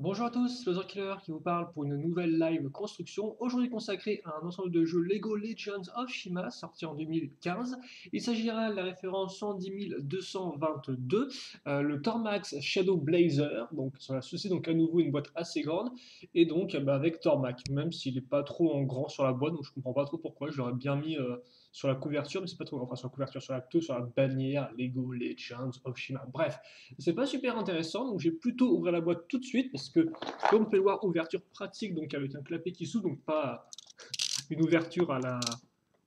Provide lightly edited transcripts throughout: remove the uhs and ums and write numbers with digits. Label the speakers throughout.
Speaker 1: Bonjour à tous, c'est Lothar Killer qui vous parle pour une nouvelle live construction, aujourd'hui consacrée à un ensemble de jeux Lego Legends of Shima, sorti en 2015. Il s'agira de la référence 110 222, le Tormax Shadow Blazer, donc ça va ceci donc à nouveau une boîte assez grande, et donc avec Tormac, même s'il n'est pas trop en grand sur la boîte, donc je comprends pas trop pourquoi, je l'aurais bien mis sur la couverture, mais c'est pas trop grand, enfin sur la couverture, sur la bannière Lego Legends of Shima. Bref, c'est pas super intéressant, donc j'ai plutôt ouvrir la boîte tout de suite parce que, comme on peut le voir, ouverture pratique, donc avec un clapet qui s'ouvre, donc pas une ouverture à la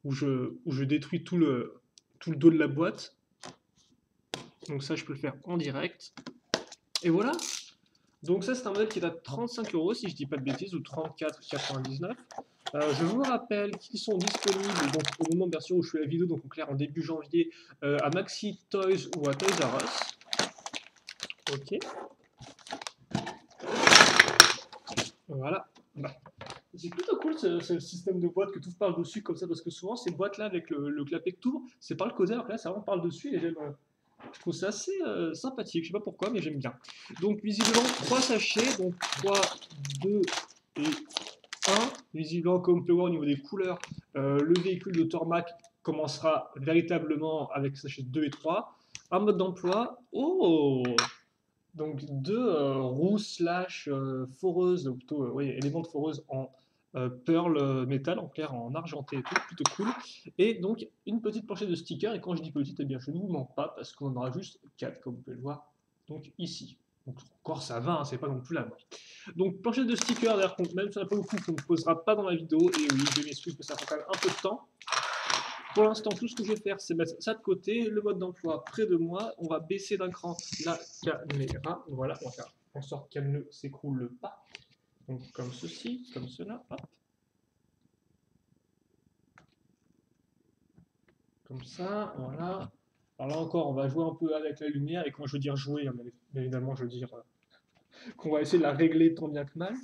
Speaker 1: où je détruis tout le dos de la boîte. Donc ça, je peux le faire en direct. Et voilà. Donc ça, c'est un modèle qui est à 35 euros, si je dis pas de bêtises, ou 34,99. Je vous rappelle qu'ils sont disponibles donc, au moment bien sûr où je fais la vidéo, donc en clair en début janvier, à Maxi Toys ou à Toys R Us. Ok. Voilà. Bah, c'est plutôt cool ce système de boîte que tout parle dessus comme ça, parce que souvent ces boîtes-là avec le clapet que tout, c'est pas le côté, alors que là ça vraiment parle dessus et je trouve ça assez sympathique, je sais pas pourquoi, mais j'aime bien. Donc visiblement 3 sachets, donc 3, 2 et 1. Visiblement, comme on peut voir au niveau des couleurs, le véhicule de Tormac commencera véritablement avec sachet 2 et 3. Un mode d'emploi. Oh, donc deux roues slash foreuses, ou plutôt oui, éléments de foreuse en pearl métal, en clair en argenté et tout, plutôt cool. Et donc une petite planchette de stickers, et quand je dis petite, eh bien je ne vous mens pas, parce qu'on en aura juste 4 comme vous pouvez le voir, donc ici. Donc encore ça va, hein, c'est pas non plus la mort. Donc planchette de stickers, d'ailleurs, même si ça n'a pas beaucoup, qu'on ne posera pas dans la vidéo, et oui, je m'excuse, mais ça prend quand même un peu de temps. Pour l'instant, tout ce que je vais faire, c'est mettre ça de côté, le mode d'emploi près de moi. On va baisser d'un cran la caméra. Voilà, on va faire en sorte qu'elle ne s'écroule pas. Donc comme ceci, comme cela, hop. Comme ça, voilà. Alors là encore, on va jouer un peu avec la lumière, et quand je veux dire jouer, hein, bien évidemment, je veux dire qu'on va essayer de la régler tant bien que mal.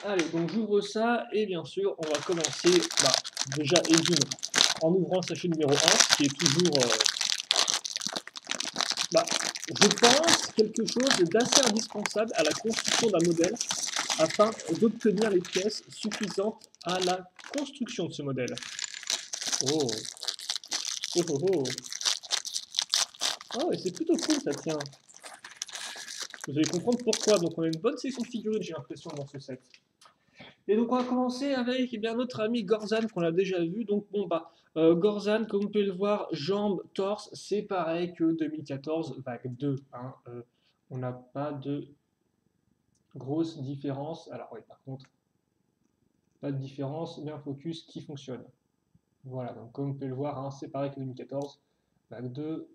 Speaker 1: Allez, donc j'ouvre ça, et bien sûr, on va commencer, déjà, et d'une, en ouvrant le sachet numéro 1, qui est toujours bah, je pense quelque chose d'assez indispensable à la construction d'un modèle afin d'obtenir les pièces suffisantes à la construction de ce modèle. Oh, oh, oh, oh. Oh, et c'est plutôt cool ça tient. Vous allez comprendre pourquoi. Donc on a une bonne sélection de figurines, j'ai l'impression, dans ce set. Et donc on va commencer avec bien, notre ami Gorzan qu'on a déjà vu. Donc bon Gorzan, comme vous pouvez le voir, jambes, torse, c'est pareil que 2014 vague 2. Hein. On n'a pas de grosse différence. Alors oui, par contre, pas de différence, bien focus qui fonctionne. Voilà, donc comme vous pouvez le voir, hein, c'est pareil que 2014. Vague 2,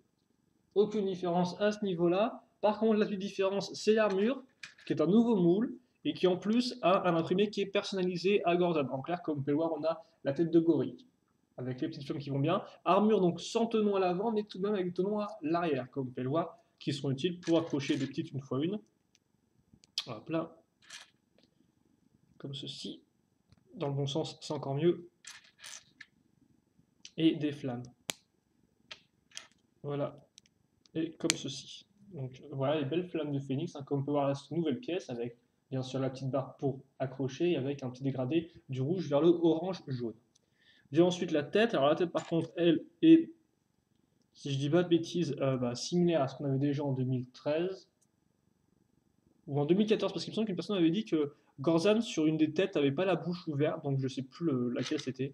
Speaker 1: aucune différence à ce niveau-là. Par contre, la petite différence, c'est l'armure, qui est un nouveau moule, et qui en plus a un imprimé qui est personnalisé à Gordon. En clair, comme vous pouvez le voir, on a la tête de gorille, avec les petites flammes qui vont bien. Armure donc sans tenon à l'avant, mais tout de même avec des tenons à l'arrière, comme vous pouvez le voir, qui seront utiles pour accrocher des petites une fois une. Hop là, comme ceci. Dans le bon sens, c'est encore mieux. Et des flammes. Voilà. Et comme ceci. Donc voilà les belles flammes de phénix, hein, comme on peut voir là, cette nouvelle pièce avec bien sûr la petite barre pour accrocher et avec un petit dégradé du rouge vers le orange jaune. J'ai ensuite la tête. Alors la tête par contre elle est, si je dis pas de bêtises, similaire à ce qu'on avait déjà en 2013 ou en 2014 parce qu'il me semble qu'une personne avait dit que Gorzan sur une des têtes n'avait pas la bouche ouverte, donc je sais plus laquelle c'était.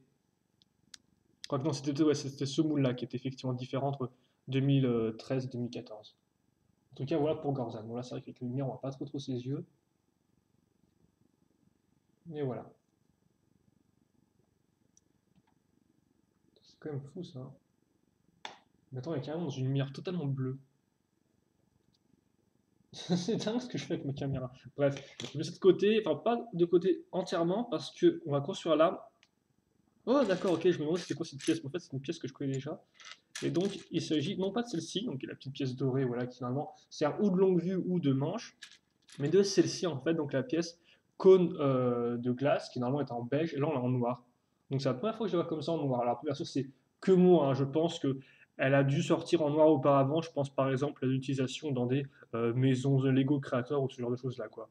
Speaker 1: Quoi que non, c'était ouais, ce moule là qui était effectivement différent entre 2013 et 2014. En tout cas, voilà pour Gorzan. Bon, là, c'est vrai qu'avec la lumière, on voit pas trop ses yeux. Mais voilà. C'est quand même fou, ça. Hein. Mais attends, il est carrément dans une lumière totalement bleue. C'est dingue ce que je fais avec ma caméra. Bref, je mets ça de côté. Enfin, pas de côté entièrement, parce que on va construire l'arme. Oh, d'accord, ok, je me demande c'était quoi cette pièce. Mais en fait, c'est une pièce que je connais déjà. Et donc, il s'agit non pas de celle-ci, donc la petite pièce dorée, voilà, qui finalement sert ou de longue vue ou de manche, mais de celle-ci, en fait, donc la pièce cône de glace, qui normalement est en beige, et là on l'a en noir. Donc c'est la première fois que je la vois comme ça en noir. Alors bien sûr c'est que moi, hein, je pense qu'elle Elle a dû sortir en noir auparavant, je pense par exemple à l'utilisation dans des maisons de Lego créateurs ou ce genre de choses là quoi.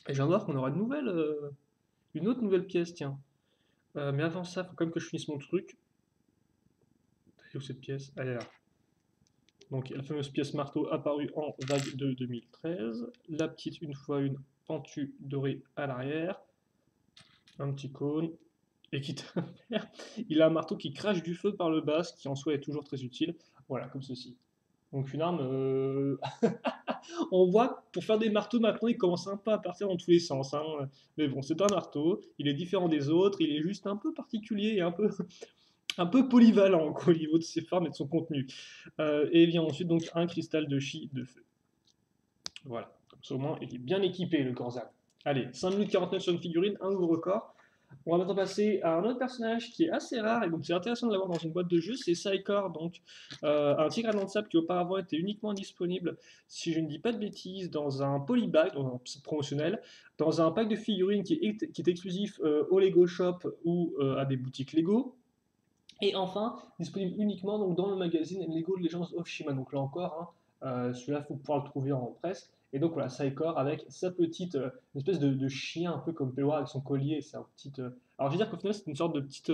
Speaker 1: Et je viens de voir qu'on aura une autre nouvelle pièce, tiens. Mais avant ça, faut quand même que je finisse mon truc. Elle est où cette pièce? Elle est là. Donc la fameuse pièce marteau apparue en vague de 2013. La petite une fois une pentue dorée à l'arrière. Un petit cône. Et quitte à faire, il a un marteau qui crache du feu par le bas, ce qui en soi est toujours très utile. Voilà, comme ceci. Donc une arme, on voit que pour faire des marteaux maintenant, il commence un peu à partir dans tous les sens, hein. Mais bon, c'est un marteau, il est différent des autres, il est juste un peu particulier et un peu polyvalent quoi, au niveau de ses formes et de son contenu. Et vient ensuite donc un cristal de chi de feu. Voilà, comme ça au moins il est bien équipé le Corzan. Allez, 5 minutes 49 sur une figurine, un nouveau record. On va maintenant passer à un autre personnage qui est assez rare et donc c'est intéressant de l'avoir dans une boîte de jeu, c'est Psychor, donc un tigre à dents de sable qui auparavant était uniquement disponible, si je ne dis pas de bêtises, dans un polybag, dans un site promotionnel, dans un pack de figurines qui est exclusif au Lego Shop ou à des boutiques Lego. Et enfin, disponible uniquement donc, dans le magazine Lego Legends of Shima. Donc là encore, hein, celui-là, il faut pouvoir le trouver en presse. Et donc voilà, Psychor avec sa petite une espèce de chien un peu comme Pelor avec son collier et sa petite. Alors je veux dire qu'au final c'est une sorte de petite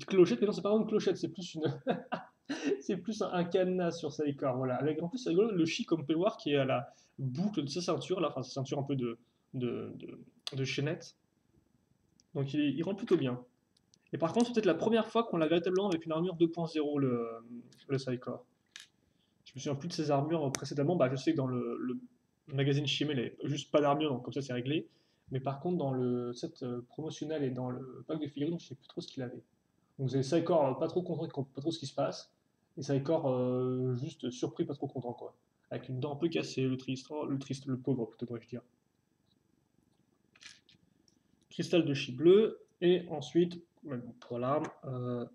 Speaker 1: clochette, mais non c'est pas vraiment une clochette, c'est plus c'est plus un cadenas sur Psychor. Voilà. Avec en plus c'est rigolo le chi comme Pelor qui est à la boucle de sa ceinture, là, enfin sa ceinture un peu de, de, de chaînette. Donc il rend plutôt bien. Et par contre, c'est peut-être la première fois qu'on l'a véritablement avec une armure 2.0, le Psychor. Je me souviens plus de ses armures précédemment. Bah, je sais que dans le magazine Chimé, il avait juste pas d'armure, donc comme ça c'est réglé. Mais par contre, dans le set promotionnel et dans le pack de figurines, je sais plus trop ce qu'il avait. Donc vous avez Psychor pas trop content, pas trop ce qui se passe. Et Psychor juste surpris, pas trop content, quoi. Avec une dent un peu cassée, le pauvre, plutôt, devrais-je dire. Cristal de chi bleu, et ensuite, pour l'arme,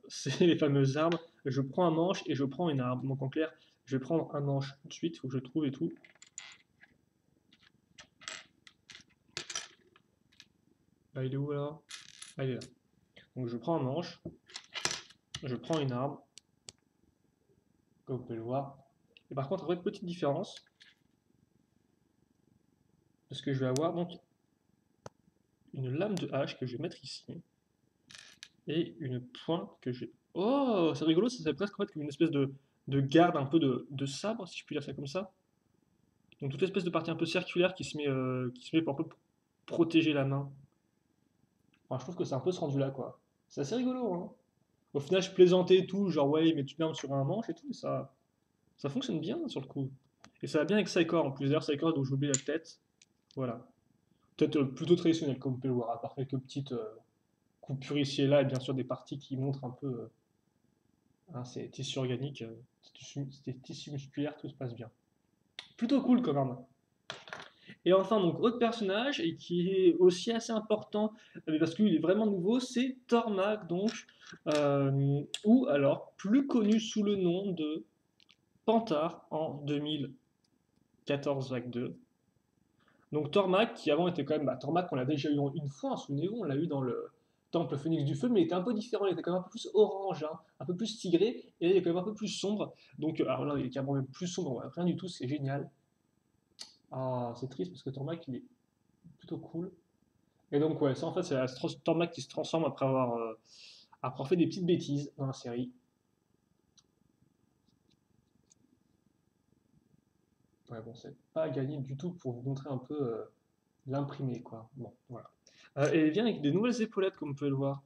Speaker 1: c'est les fameuses armes. Je prends un manche et je prends une arme. Donc en clair, je vais prendre un manche tout de suite, il faut que je trouve et tout. Ah, il est où là? Ah, il est là. Donc je prends un manche, je prends une arme, comme vous pouvez le voir. Et par contre, après, petite différence, parce que je vais avoir donc une lame de hache que je vais mettre ici, et une pointe que je vais... Oh, c'est rigolo, ça serait presque en fait comme une espèce de garde, un peu de sabre, si je puis dire ça comme ça. Donc toute espèce de partie un peu circulaire qui se met pour un peu protéger la main. Enfin, je trouve que c'est un peu ce rendu-là, quoi. C'est assez rigolo, hein. Au final, je plaisantais et tout, genre ouais, il met une arme sur un manche et tout, mais ça fonctionne bien sur le coup. Et ça va bien avec Psychor en plus. D'ailleurs, Psychor, donc j'ai oublié la tête. Voilà. Peut-être plutôt traditionnel, comme vous pouvez le voir, à part quelques petites coupures ici et là, et bien sûr des parties qui montrent un peu hein, ces tissus organiques, ces tissus musculaires, tout se passe bien. Plutôt cool quand même. Et enfin, donc, autre personnage, et qui est aussi assez important, parce qu'il est vraiment nouveau, c'est Tormac, donc, ou alors, plus connu sous le nom de Pantard en 2014 vague 2. Donc Tormac, qui avant était quand même, Tormac on l'a déjà eu une fois, hein, souvenez-vous, on l'a eu dans le Temple Phénix du Feu, mais il était un peu différent, il était quand même un peu plus orange, hein, un peu plus tigré, et là il est quand même un peu plus sombre. Donc, alors là il est carrément même plus sombre, ouais, rien du tout, c'est génial. Ah, c'est triste parce que Tormac il est plutôt cool. Et donc, ouais, ça en fait, c'est la Tormac qui se transforme après avoir fait des petites bêtises dans la série. Ouais, bon, c'est pas gagné du tout pour vous montrer un peu l'imprimé, quoi. Bon, voilà. Et il vient avec des nouvelles épaulettes, comme vous pouvez le voir.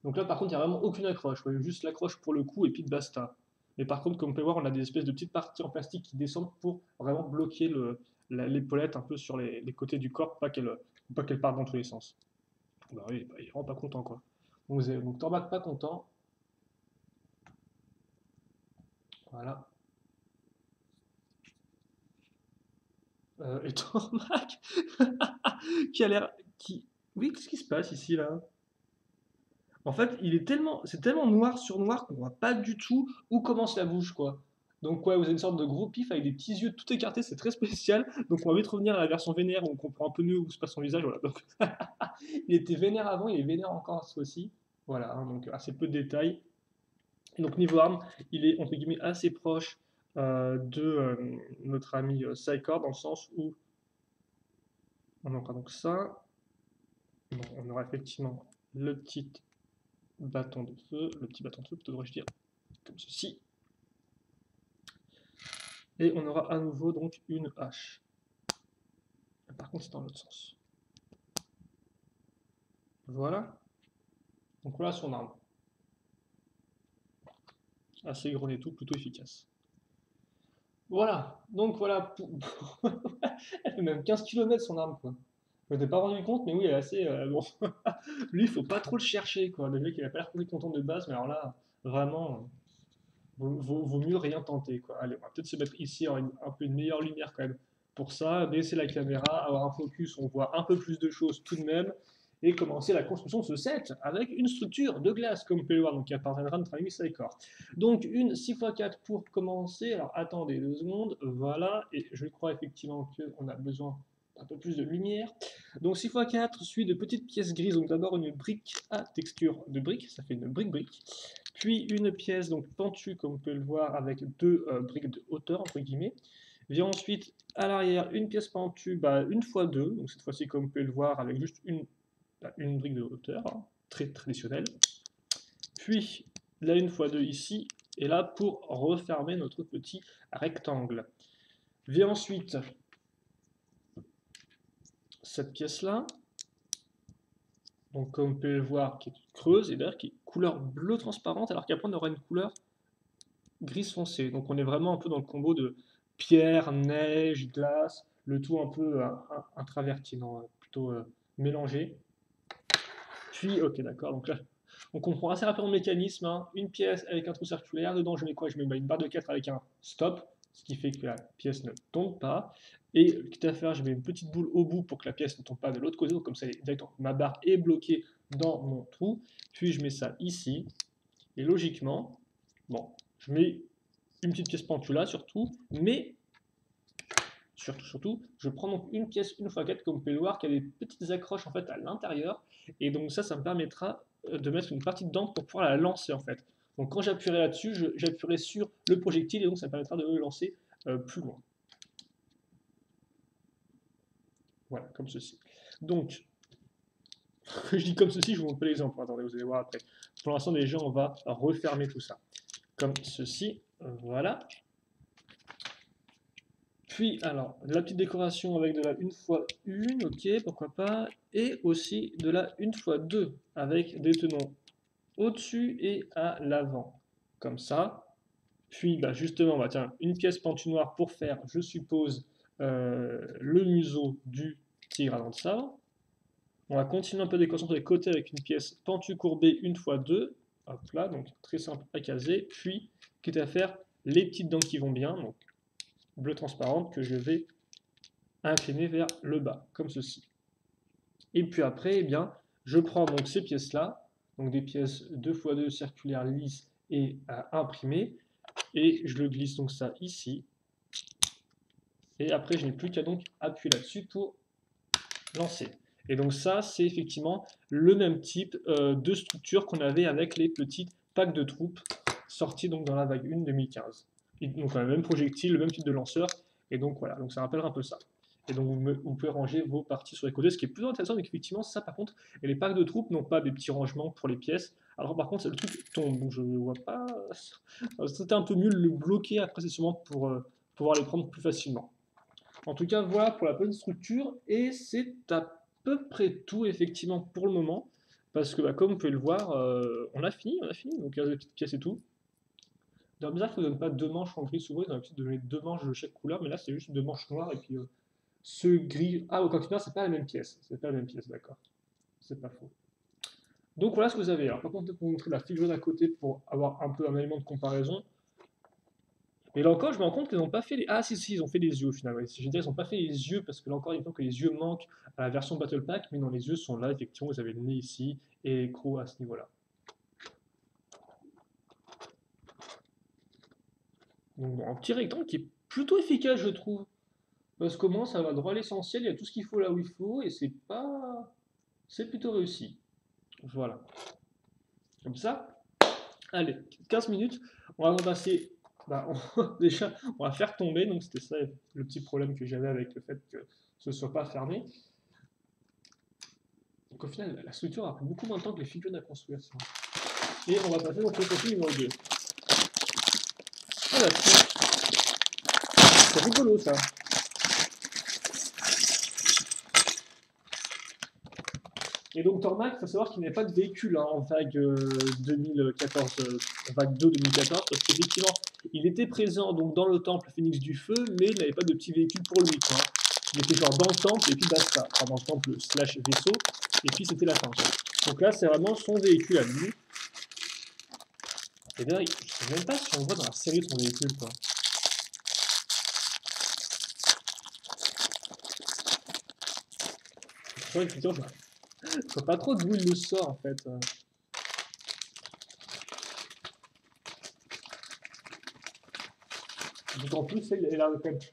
Speaker 1: Donc là, par contre, il n'y a vraiment aucune accroche. Ouais, juste l'accroche pour le cou et puis basta. Mais par contre, comme vous pouvez voir, on a des espèces de petites parties en plastique qui descendent pour vraiment bloquer l'épaulette un peu sur les côtés du corps, pas qu'elle parte dans tous les sens. Bah oui, bah, il est vraiment pas content, quoi. Donc Torbac pas content. Voilà. Et Torbac qui a l'air... Qui... Oui, qu'est-ce qui se passe ici, là? En fait, c'est tellement noir sur noir qu'on voit pas du tout où commence la bouche, quoi. Donc ouais, vous avez une sorte de gros pif avec des petits yeux tout écartés, c'est très spécial. Donc on va vite revenir à la version vénère où on comprend un peu mieux où se passe son visage. Voilà. Donc, il était vénère avant, il est vénère encore ce fois-ci. Voilà, hein, donc assez peu de détails. Donc niveau arme, il est entre guillemets assez proche de notre ami Psychord, dans le sens où on aura donc ça. Bon, on aura effectivement le petit bâton de feu, plutôt devrais-je dire, comme ceci. Et on aura à nouveau donc une hache. Par contre, c'est dans l'autre sens. Voilà. Donc voilà son arme. Assez grenée tout, plutôt efficace. Voilà. Donc voilà. Elle fait même 15 km son arme, quoi. Je m'étais pas rendu compte, mais oui, elle est assez. Bon. Lui, il faut pas trop le chercher, quoi. Le mec, il a pas l'air très content de base, mais alors là, vraiment, vaut mieux rien tenter, quoi. Allez, on va peut-être se mettre ici en un peu une meilleure lumière quand même. Pour ça, baisser la caméra, avoir un focus, on voit un peu plus de choses tout de même, et commencer la construction de ce set avec une structure de glace, comme vous pouvez le voir, donc qui appartiendra à notre ami Psychord. Donc une 6x4 pour commencer. Alors attendez 2 secondes, voilà, et je crois effectivement qu'on a besoin d'un peu plus de lumière. Donc 6x4 suit de petites pièces grises, donc d'abord une brique à texture de brique, ça fait une brique-brique, puis une pièce donc pentue comme vous pouvez le voir avec 2 briques de hauteur entre guillemets. Vient ensuite à l'arrière une pièce pentue, une fois 2, donc cette fois-ci comme vous pouvez le voir avec juste une brique de hauteur, hein, très traditionnelle. Puis là une fois 2 ici, et là pour refermer notre petit rectangle. Vient ensuite cette pièce-là, donc comme vous pouvez le voir, qui est creuse et d'ailleurs qui est couleur bleu transparente, alors qu'après on aura une couleur grise foncé. Donc on est vraiment un peu dans le combo de pierre, neige, glace, le tout un peu intraverti, non, plutôt mélangé. Puis, ok, d'accord, donc là, on comprend assez rapidement le mécanisme, hein. Une pièce avec un trou circulaire, dedans je mets quoi? Je mets une barre de 4 avec un stop, ce qui fait que la pièce ne tombe pas. Et quitte à faire, je mets une petite boule au bout pour que la pièce ne tombe pas de l'autre côté, donc comme ça, ma barre est bloquée dans mon trou. Puis je mets ça ici, et logiquement, bon, je mets une petite pièce pentue là surtout, mais surtout, je prends donc une pièce une fois 4 comme vous pouvez le voir, qui a des petites accroches en fait à l'intérieur, et donc ça me permettra de mettre une partie dedans pour pouvoir la lancer en fait. Donc quand j'appuierai là-dessus, j'appuierai sur le projectile, et donc ça me permettra de le lancer plus loin. Voilà, comme ceci. Donc, je dis comme ceci, je vous montre l'exemple, attendez, vous allez voir après. Pour l'instant déjà, on va refermer tout ça. Comme ceci, voilà. Puis, alors, la petite décoration avec de la 1x1, ok, pourquoi pas. Et aussi de la 1x2 avec des tenons au-dessus et à l'avant. Comme ça. Puis, justement, tiens, une pièce pentue noire pour faire, je suppose, le museau du tigre à dents de sabre. On va continuer un peu de décoration sur les côtés avec une pièce pentue courbée 1x2. Hop là, donc très simple à caser. Puis, quitte à faire les petites dents qui vont bien. Donc, bleu transparente que je vais incliner vers le bas, comme ceci. Et puis après, eh bien, je prends donc ces pièces-là, donc des pièces 2x2 circulaires lisses et imprimées, et je le glisse donc ça ici. Et après, je n'ai plus qu'à donc appuyer là-dessus pour lancer. Et donc ça, c'est effectivement le même type de structure qu'on avait avec les petites packs de troupes sortis donc dans la vague 1 2015. Et donc on a le même projectile, le même type de lanceur, et donc voilà, donc ça rappelle un peu ça. Et donc vous pouvez ranger vos parties sur les côtés. Ce qui est plus intéressant, c'est qu'effectivement, ça par contre, et les packs de troupes n'ont pas des petits rangements pour les pièces. Alors par contre, le truc tombe, donc je ne vois pas. C'était un peu mieux de le bloquer après, c'est sûrement pour pouvoir les prendre plus facilement. En tout cas, voilà pour la petite structure, et c'est à peu près tout effectivement pour le moment, parce que comme vous pouvez le voir, on a fini, donc il y a des petites pièces et tout. Dans bizarre qu'ils ne donnent pas 2 manches en gris, souvent ils ont l'habitude de donner 2 manches de chaque couleur, mais là c'est juste 2 manches noires, et puis ce gris... Ah, au cantina, c'est pas la même pièce, d'accord, c'est pas faux. Donc voilà ce que vous avez. Alors par contre, pour vous montrer la figurine à côté, pour avoir un peu un élément de comparaison, et là encore, je me rends compte qu'ils n'ont pas fait les... Ah si, ils ont fait les yeux au final. Ouais. Si je veux dire, ils n'ont pas fait les yeux, parce que là encore, il me semble que les yeux manquent à la version Battle Pack, mais non, les yeux sont là, effectivement, vous avez le nez ici, et l'écrou à ce niveau-là. Donc bon, un petit rectangle qui est plutôt efficace, je trouve. Parce qu'au moins, ça va droit à l'essentiel, il y a tout ce qu'il faut là où il faut, et c'est pas... C'est plutôt réussi. Voilà. Comme ça. Allez, 15 minutes, on va repasser. Bah, déjà, on va faire tomber, donc c'était ça le petit problème que j'avais avec le fait que ce ne soit pas fermé. Donc au final, la structure a pris beaucoup moins de temps que les figurines à construire. Ça. Et on va passer donc au contenu numéro 2. Ah bah tiens, c'est rigolo ça. Et donc Tormac, il faut savoir qu'il n'y avait pas de véhicule en vague 2014, en vague 2 2014, parce qu'effectivement, il était présent donc dans le temple Phénix du Feu, mais il n'avait pas de petit véhicule pour lui. Quoi. Il était genre dans le temple et puis basta. Enfin, dans le temple slash vaisseau, et puis c'était la fin. Quoi. Donc là, c'est vraiment son véhicule à lui. Et d'ailleurs, je ne sais même pas si on voit dans la série son véhicule. Quoi. Je crois que je ne vois pas trop d'où il le sort en fait. D'autant plus,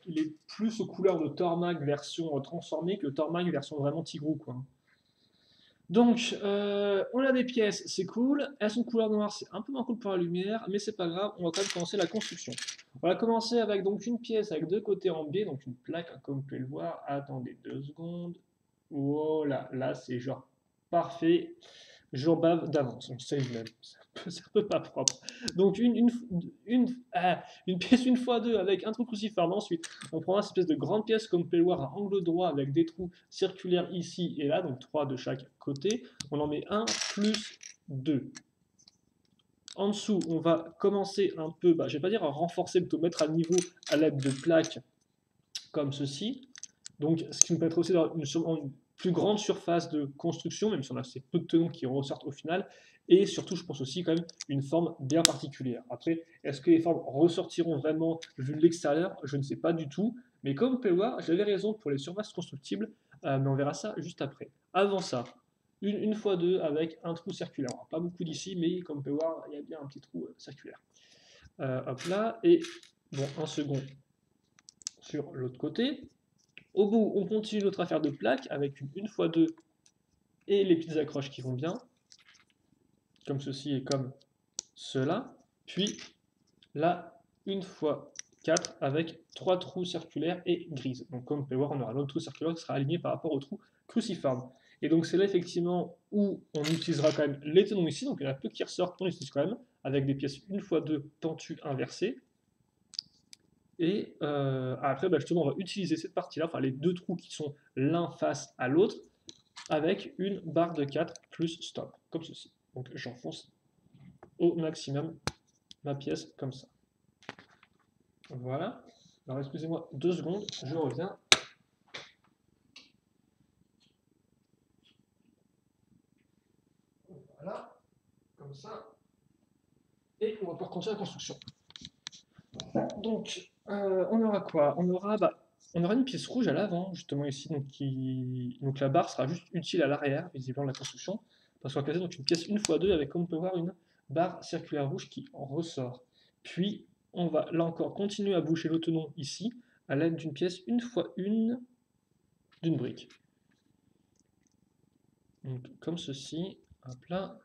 Speaker 1: il est plus aux couleurs de Tormag version transformée que Tormag version vraiment Tigrou. Quoi. Donc, on a des pièces, c'est cool. Elles sont couleur noire, c'est un peu moins cool pour la lumière, mais c'est pas grave, on va quand même commencer la construction. On va commencer avec donc une pièce avec deux côtés en B, donc une plaque, comme vous pouvez le voir. Attendez 2 secondes. Voilà, là c'est genre parfait. Je bave d'avance, on sait même. C'est un peu pas propre. Donc une pièce une fois deux avec un trou cruciforme. Ensuite, on prendra cette espèce de grande pièce comme vous pouvez le voir à angle droit avec des trous circulaires ici et là, donc 3 de chaque côté. On en met un plus 2. En dessous, on va commencer un peu, je ne vais pas dire à renforcer, plutôt mettre à niveau à l'aide de plaques comme ceci. Donc, ce qui nous permettra aussi d'avoir une plus grande surface de construction, même si on a ces peu de tenons qui ressortent au final, et surtout, je pense aussi quand même une forme bien particulière. Après, est-ce que les formes ressortiront vraiment vu de l'extérieur? Je ne sais pas du tout, mais comme vous pouvez le voir, j'avais raison pour les surfaces constructibles, mais on verra ça juste après. Avant ça, une fois deux avec un trou circulaire. Alors, pas beaucoup d'ici, mais comme vous pouvez voir, il y a bien un petit trou circulaire. Hop là, et bon, un second sur l'autre côté. Au bout, on continue notre affaire de plaques avec une x 2 et les petites accroches qui vont bien, comme ceci et comme cela. Puis là, une fois 4 avec 3 trous circulaires et grises. Donc comme vous pouvez voir, on aura notre trou circulaire qui sera aligné par rapport au trou cruciforme. Et donc c'est là effectivement où on utilisera quand même les tenons ici, donc il y en a peu qui ressortent, on utilise quand même, avec des pièces 1x2 pentues inversées. Et après, justement, on va utiliser cette partie-là, enfin les deux trous qui sont l'un face à l'autre, avec une barre de 4 plus stop, comme ceci. Donc j'enfonce au maximum ma pièce comme ça. Voilà. Alors excusez-moi 2 secondes, je reviens. Voilà, comme ça. Et on va pouvoir continuer la construction. Donc, on aura quoi? On aura une pièce rouge à l'avant, justement ici, donc la barre sera juste utile à l'arrière, visiblement, de la construction, parce qu'on va placer donc une pièce 1x2 avec, comme on peut voir, une barre circulaire rouge qui en ressort. Puis, on va là encore continuer à boucher le tenon ici, à l'aide d'une pièce 1x1 d'une brique. Donc, comme ceci, hop là,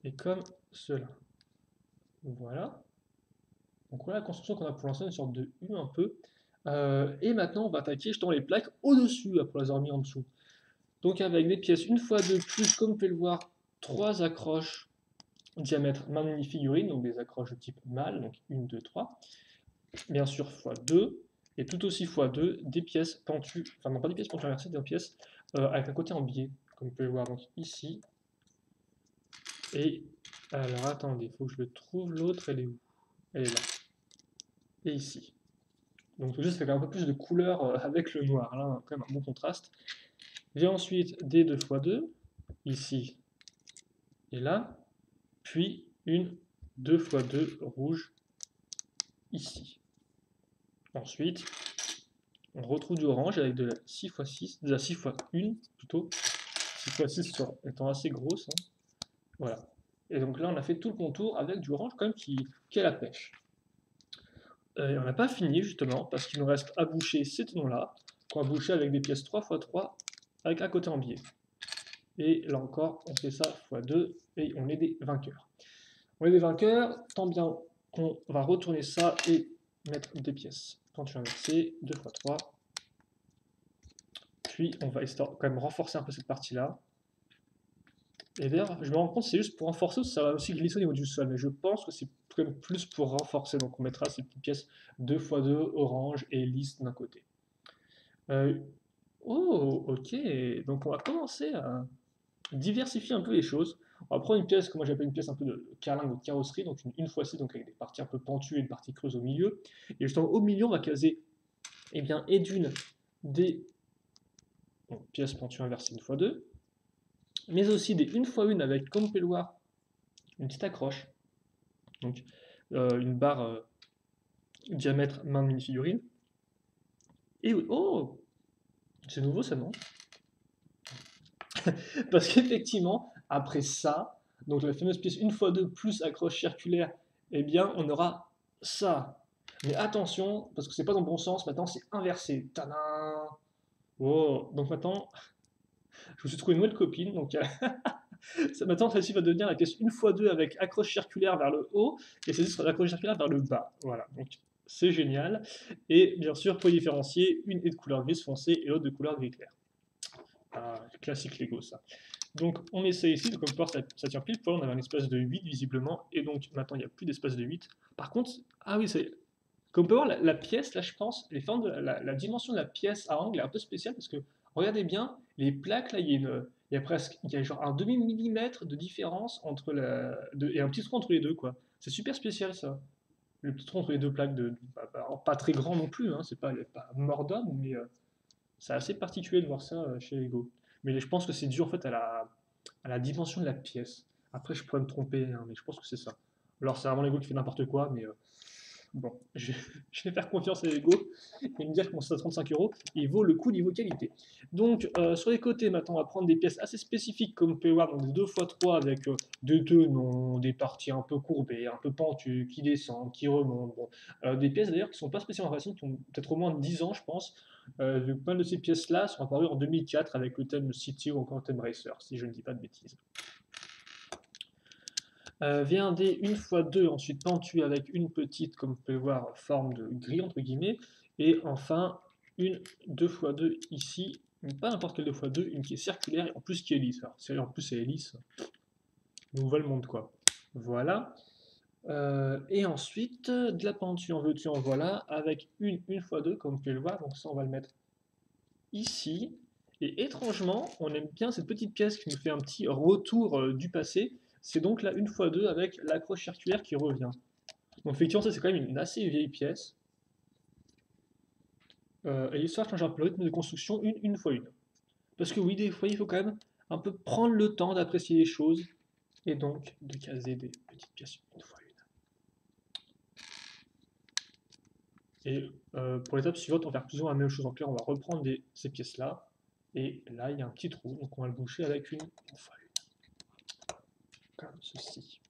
Speaker 1: et comme cela. Voilà. Donc voilà la construction qu'on a pour l'instant, une sorte de U un peu. Et maintenant, on va attaquer justement les plaques au-dessus, pour les avoir mis en dessous. Donc avec des pièces 1x2 plus, comme vous pouvez le voir, 3 accroches diamètre main mini-figurine, donc des accroches de type mâle, donc 1, 2, 3. Bien sûr, x2, et tout aussi x2, des pièces pentues, enfin non pas des pièces pentues inversées, des pièces avec un côté en biais, comme vous pouvez le voir donc ici. Et alors attendez, il faut que je le trouve, l'autre elle est où? Elle est là. Et ici. Donc juste avec un peu plus de couleur avec le noir, là quand même un bon contraste. J'ai ensuite des 2x2, ici et là, puis une 2x2 rouge ici. Ensuite, on retrouve du orange avec de la 6x6, de la 6x1 plutôt, 6x6 étant assez grosse. Hein. Voilà. Et donc là, on a fait tout le contour avec du orange quand même qui est à la pêche. Et on n'a pas fini justement, parce qu'il nous reste à boucher ces tenons-là, qu'on va boucher avec des pièces 3x3 avec un côté en biais. Et là encore, on fait ça x2 et on est des vainqueurs. On est les vainqueurs, tant bien qu'on va retourner ça et mettre des pièces. Quand tu as inversé, 2 fois 3. Puis on va quand même renforcer un peu cette partie-là. Et d'ailleurs, je me rends compte, c'est juste pour renforcer, ça va aussi glisser au niveau du sol, mais je pense que c'est quand même plus pour renforcer. Donc on mettra ces petites pièces 2 fois 2 orange et lisse d'un côté. Euh, oh, ok. Donc on va commencer à diversifier un peu les choses. On va prendre une pièce que moi j'appelle une pièce un peu de carlingue ou de carrosserie, donc une fois ci, donc avec des parties un peu pentues et une partie creuse au milieu. Et justement au milieu, on va caser eh bien, et d'une des pièces pentues inversées une fois 2, mais aussi des une fois une avec, comme vous pouvez le voir, une petite accroche. Donc une barre diamètre main de mini-figurine. Et oui, oh, c'est nouveau ça, non? Parce qu'effectivement, après ça, donc la fameuse pièce une fois 2 plus accroche circulaire, eh bien, on aura ça. Mais attention, parce que c'est pas dans le bon sens, maintenant c'est inversé. Tadam! Oh, donc maintenant, je me suis trouvé une nouvelle copine. Donc maintenant, celle-ci va devenir la pièce une fois 2 avec accroche circulaire vers le haut, et celle-ci sera l'accroche circulaire vers le bas. Voilà, donc c'est génial. Et bien sûr, pour différencier, une est de couleur grise foncé et l'autre de couleur gris clair. Ah, classique Lego ça. Donc on essaie ici, donc comme ça tient pile poil, on avait un espace de 8 visiblement, et donc maintenant il n'y a plus d'espace de 8. Par contre, ah oui, c'est. Comme on peut voir, la pièce, là je pense, les formes de la dimension de la pièce à angle est un peu spéciale parce que, regardez bien, les plaques, là, il y a presque, il y a genre un demi-millimètre de différence entre et un petit trou entre les deux, quoi. C'est super spécial ça. Le petit trou entre les deux plaques, pas très grand non plus, hein, c'est pas mort d'homme, mais c'est assez particulier de voir ça chez Lego. Mais je pense que c'est dû en fait à la dimension de la pièce. Après, je pourrais me tromper, hein, mais je pense que c'est ça. Alors, c'est vraiment Lego qui fait n'importe quoi, mais bon, je vais faire confiance à Lego et me dire que mon set à 35 euros, il vaut le coup niveau qualité. Donc, sur les côtés, maintenant, on va prendre des pièces assez spécifiques, comme vous pouvez voir, donc des 2x3 avec des tenons, des parties un peu courbées, un peu pentues, qui descendent, qui remontent. Bon. Des pièces d'ailleurs qui ne sont pas spécialement récentes, qui ont peut-être au moins 10 ans, je pense. Vu que plein de ces pièces-là sont apparues en 2004 avec le thème City ou encore le thème Racer, si je ne dis pas de bêtises. VD 1x2, ensuite pentu avec une petite, comme vous pouvez voir, forme de grille entre guillemets, et enfin une 2x2 ici, mais pas n'importe quelle 2x2, une qui est circulaire et en plus qui est lisse. Alors, si en plus c'est lisse, nous voit le monde quoi. Voilà. Et ensuite, de la pentu en veux-tu en voilà, avec une 1x2, comme vous pouvez le voir, donc ça on va le mettre ici. Et étrangement, on aime bien cette petite pièce qui nous fait un petit retour du passé. C'est donc la 1x2 avec l'accroche circulaire qui revient. Donc effectivement, ça c'est quand même une assez vieille pièce. Et l'histoire change un peu le rythme de construction une fois une. Parce que oui, des fois, il faut quand même un peu prendre le temps d'apprécier les choses et donc de caser des petites pièces une fois une. Et pour l'étape suivante, on va faire plus ou moins la même chose. En clair, on va reprendre ces pièces-là. Et là, il y a un petit trou, donc on va le boucher avec une fois une. Comme ceci.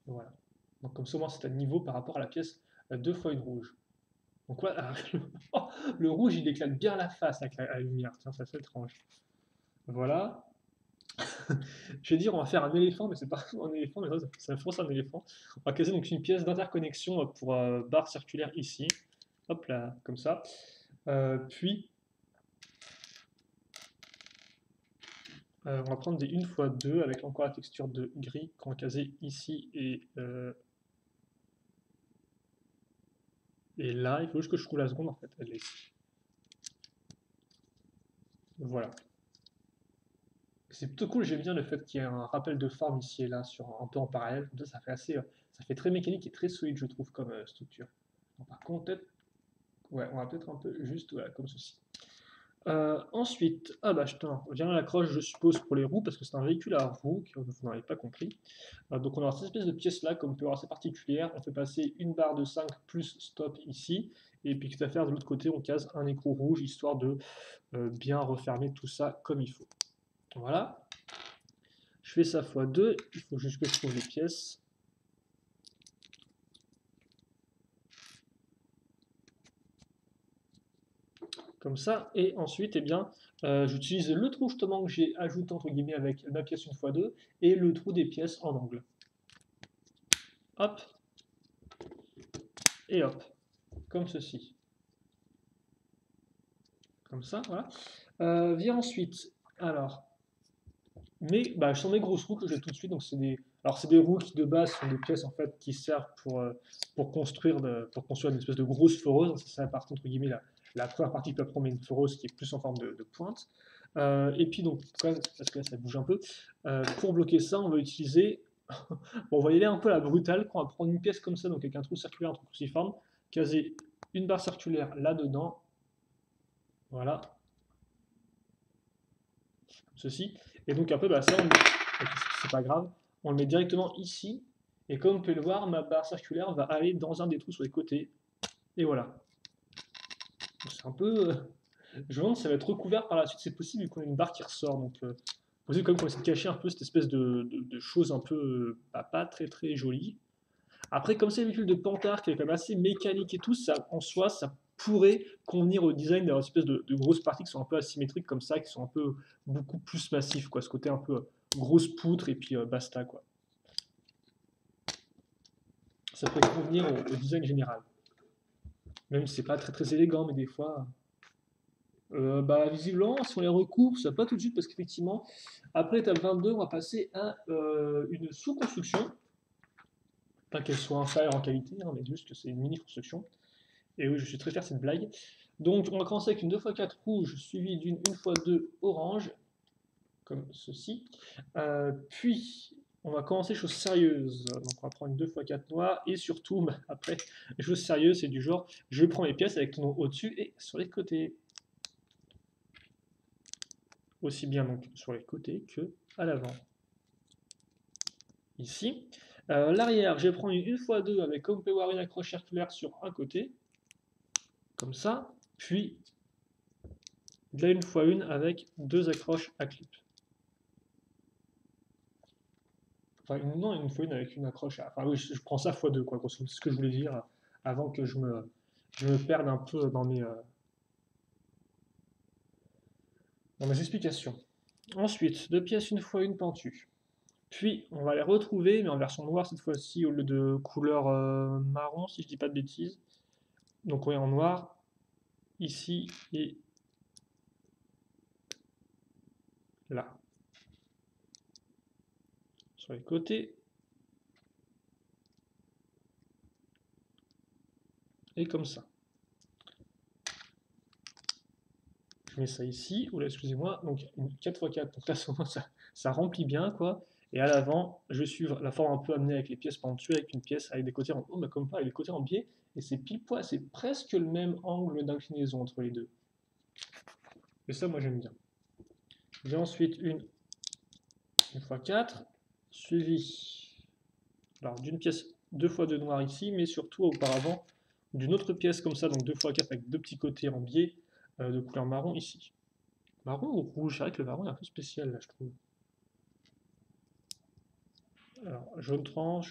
Speaker 1: Voilà. Donc comme ça, au moins, c'est à niveau par rapport à la pièce 2 fois une rouge. Donc voilà, le rouge, il éclate bien la face avec la lumière. Tiens, ça c'est étrange. Voilà. Je vais dire, on va faire un éléphant, mais c'est pas un éléphant, mais ça fausse un éléphant. On va caser donc une pièce d'interconnexion pour barre circulaire ici. Hop là, comme ça. Puis, on va prendre des 1x2 avec encore la texture de gris qu'on va caser ici et là. Il faut juste que je trouve la seconde en fait. Elle est ici. Voilà. C'est plutôt cool, j'aime bien le fait qu'il y ait un rappel de forme ici et là, un peu en parallèle, comme ça fait ça fait très mécanique et très solide, je trouve, comme structure. Donc, par contre, peut-être, ouais, on va peut-être un peu juste, voilà, comme ceci. Ensuite, ah bah putain, vient l'accroche, je suppose, pour les roues, parce que c'est un véhicule à roues, que vous n'avez pas compris. Donc on a cette espèce de pièce là, comme on peut voir, assez particulière. On fait passer une barre de 5 plus stop ici, et puis quitte à faire de l'autre côté, on case un écrou rouge, histoire de bien refermer tout ça comme il faut. Voilà. Je fais ça fois 2, il faut juste que je trouve les pièces. Comme ça, et ensuite, eh bien, j'utilise le trou justement que j'ai ajouté entre guillemets avec ma pièce une fois 2 et le trou des pièces en angle. hop, et hop, comme ceci. Comme ça, voilà. Vient ensuite, alors, je sens mes grosses roues que j'ai tout de suite, donc c'est des roues qui de base sont des pièces en fait qui servent pour construire une espèce de grosse foreuse. Donc, c'est ça la partie entre guillemets la première partie peut prendre une foreuse qui est plus en forme de pointe. Et puis donc, quand même, parce que là ça bouge un peu, pour bloquer ça, on va utiliser, bon, on va y aller un peu à la brutale, quand on va prendre une pièce comme ça, donc avec un trou circulaire, un trou cruciforme, caser une barre circulaire là-dedans, voilà, comme ceci. Et donc après, ça, c'est pas grave, on le met directement ici. Et comme vous pouvez le voir, ma barre circulaire va aller dans un des trous sur les côtés. Et voilà. C'est un peu. Je me demande si ça va être recouvert par la suite, c'est possible vu qu'on a une barre qui ressort. Donc, possible quand même qu'on essaie de cacher un peu cette espèce de chose un peu pas très très jolie. Après, comme c'est un véhicule de Panther qui est quand même assez mécanique et tout, ça en soi, ça pourrait convenir au design d'avoir une espèce de grosses parties qui sont un peu asymétriques comme ça, qui sont un peu beaucoup plus massifs, quoi. Ce côté un peu grosse poutre et puis basta, quoi. Ça peut convenir au design général. Même si c'est pas très très élégant, mais des fois. Visiblement, si on les recouvre, ça pas tout de suite parce qu'effectivement, après l'étape 22, on va passer à une sous-construction. Pas qu'elle soit inférieure en qualité, hein, mais juste que c'est une mini-construction. Et oui, je suis très fier de cette blague. Donc, on va commencer avec une 2x4 rouge suivie d'une 1x2 orange, comme ceci. Puis, on va commencer chose sérieuse. Donc, on va prendre une 2x4 noire. Et surtout, après, les choses sérieuses, c'est du genre, je prends mes pièces avec ton nom au-dessus et sur les côtés. Aussi bien donc sur les côtés que à l'avant. Ici. L'arrière, je vais prendre une 1x2 avec, comme vous pouvez voir, une accroche circulaire sur un côté. Comme ça. Puis, de la 1x1 avec deux accroches à clip. Enfin, non, une fois une avec une accroche. Enfin, oui, je prends ça x2, quoi, grosso modo. C'est ce que je voulais dire avant que je me perde un peu dans mes explications. Ensuite, deux pièces 1x1 pentues. Puis, on va les retrouver, mais en version noire cette fois-ci, au lieu de couleur marron, si je dis pas de bêtises. Donc, on est en noir, ici et là. Sur les côtés. Et comme ça. Je mets ça ici, ou là, excusez-moi, donc une 4x4, donc là, ça remplit bien, quoi. Et à l'avant, je vais suivre la forme un peu amenée avec les pièces pentues, avec une pièce avec des côtés en haut, mais comme pas, avec les côtés en biais, et c'est pile poil, c'est presque le même angle d'inclinaison entre les deux. Et ça, moi, j'aime bien. J'ai ensuite une 1x4, suivie d'une pièce 2x2 noir ici, mais surtout auparavant d'une autre pièce comme ça, donc 2x4 avec deux petits côtés en biais de couleur marron ici. Marron ou rouge? C'est vrai que le marron est un peu spécial là, je trouve. Alors, jaune trans,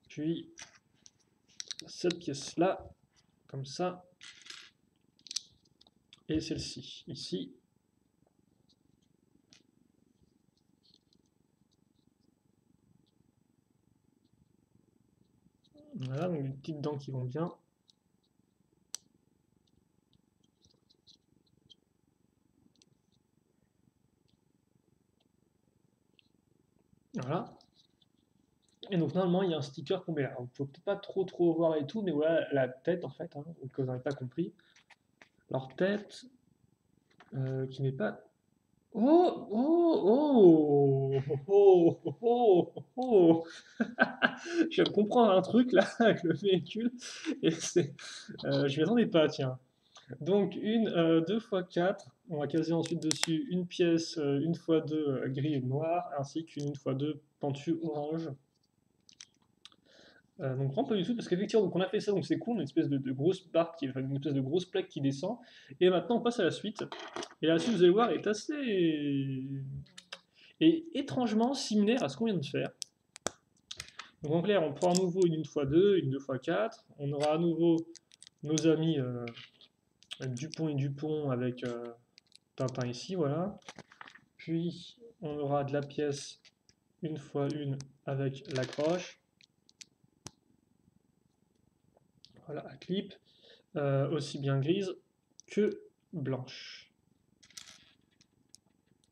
Speaker 1: puis cette pièce-là, comme ça, et celle-ci, ici. Voilà, donc des petites dents qui vont bien. Voilà. Et donc normalement il y a un sticker qu'on met là. On ne peut peut-être pas trop voir et tout, mais voilà la tête en fait, hein, que vous n'avez pas compris. Leur tête qui n'est pas. Oh oh oh oh oh oh oh oh. Je viens de comprendre un truc là avec le véhicule et je m'y attendais pas, tiens. Donc une 2x4, on va caser ensuite dessus une pièce 1x2 gris et noir, ainsi qu'une 1x2 pentue orange. Donc vraiment pas du tout, parce qu'effectivement, donc on a fait ça, donc c'est cool, une espèce de grosse barre, enfin, une espèce de grosse plaque qui descend. Et maintenant on passe à la suite. Et la suite, vous allez voir, est assez et étrangement similaire à ce qu'on vient de faire. Donc en clair, on prend à nouveau une 1x2, une 2x4. On aura à nouveau nos amis Dupont et Dupont avec Tintin ici, voilà. Puis on aura de la pièce 1x1 avec l'accroche. Voilà, à clip, aussi bien grise que blanche.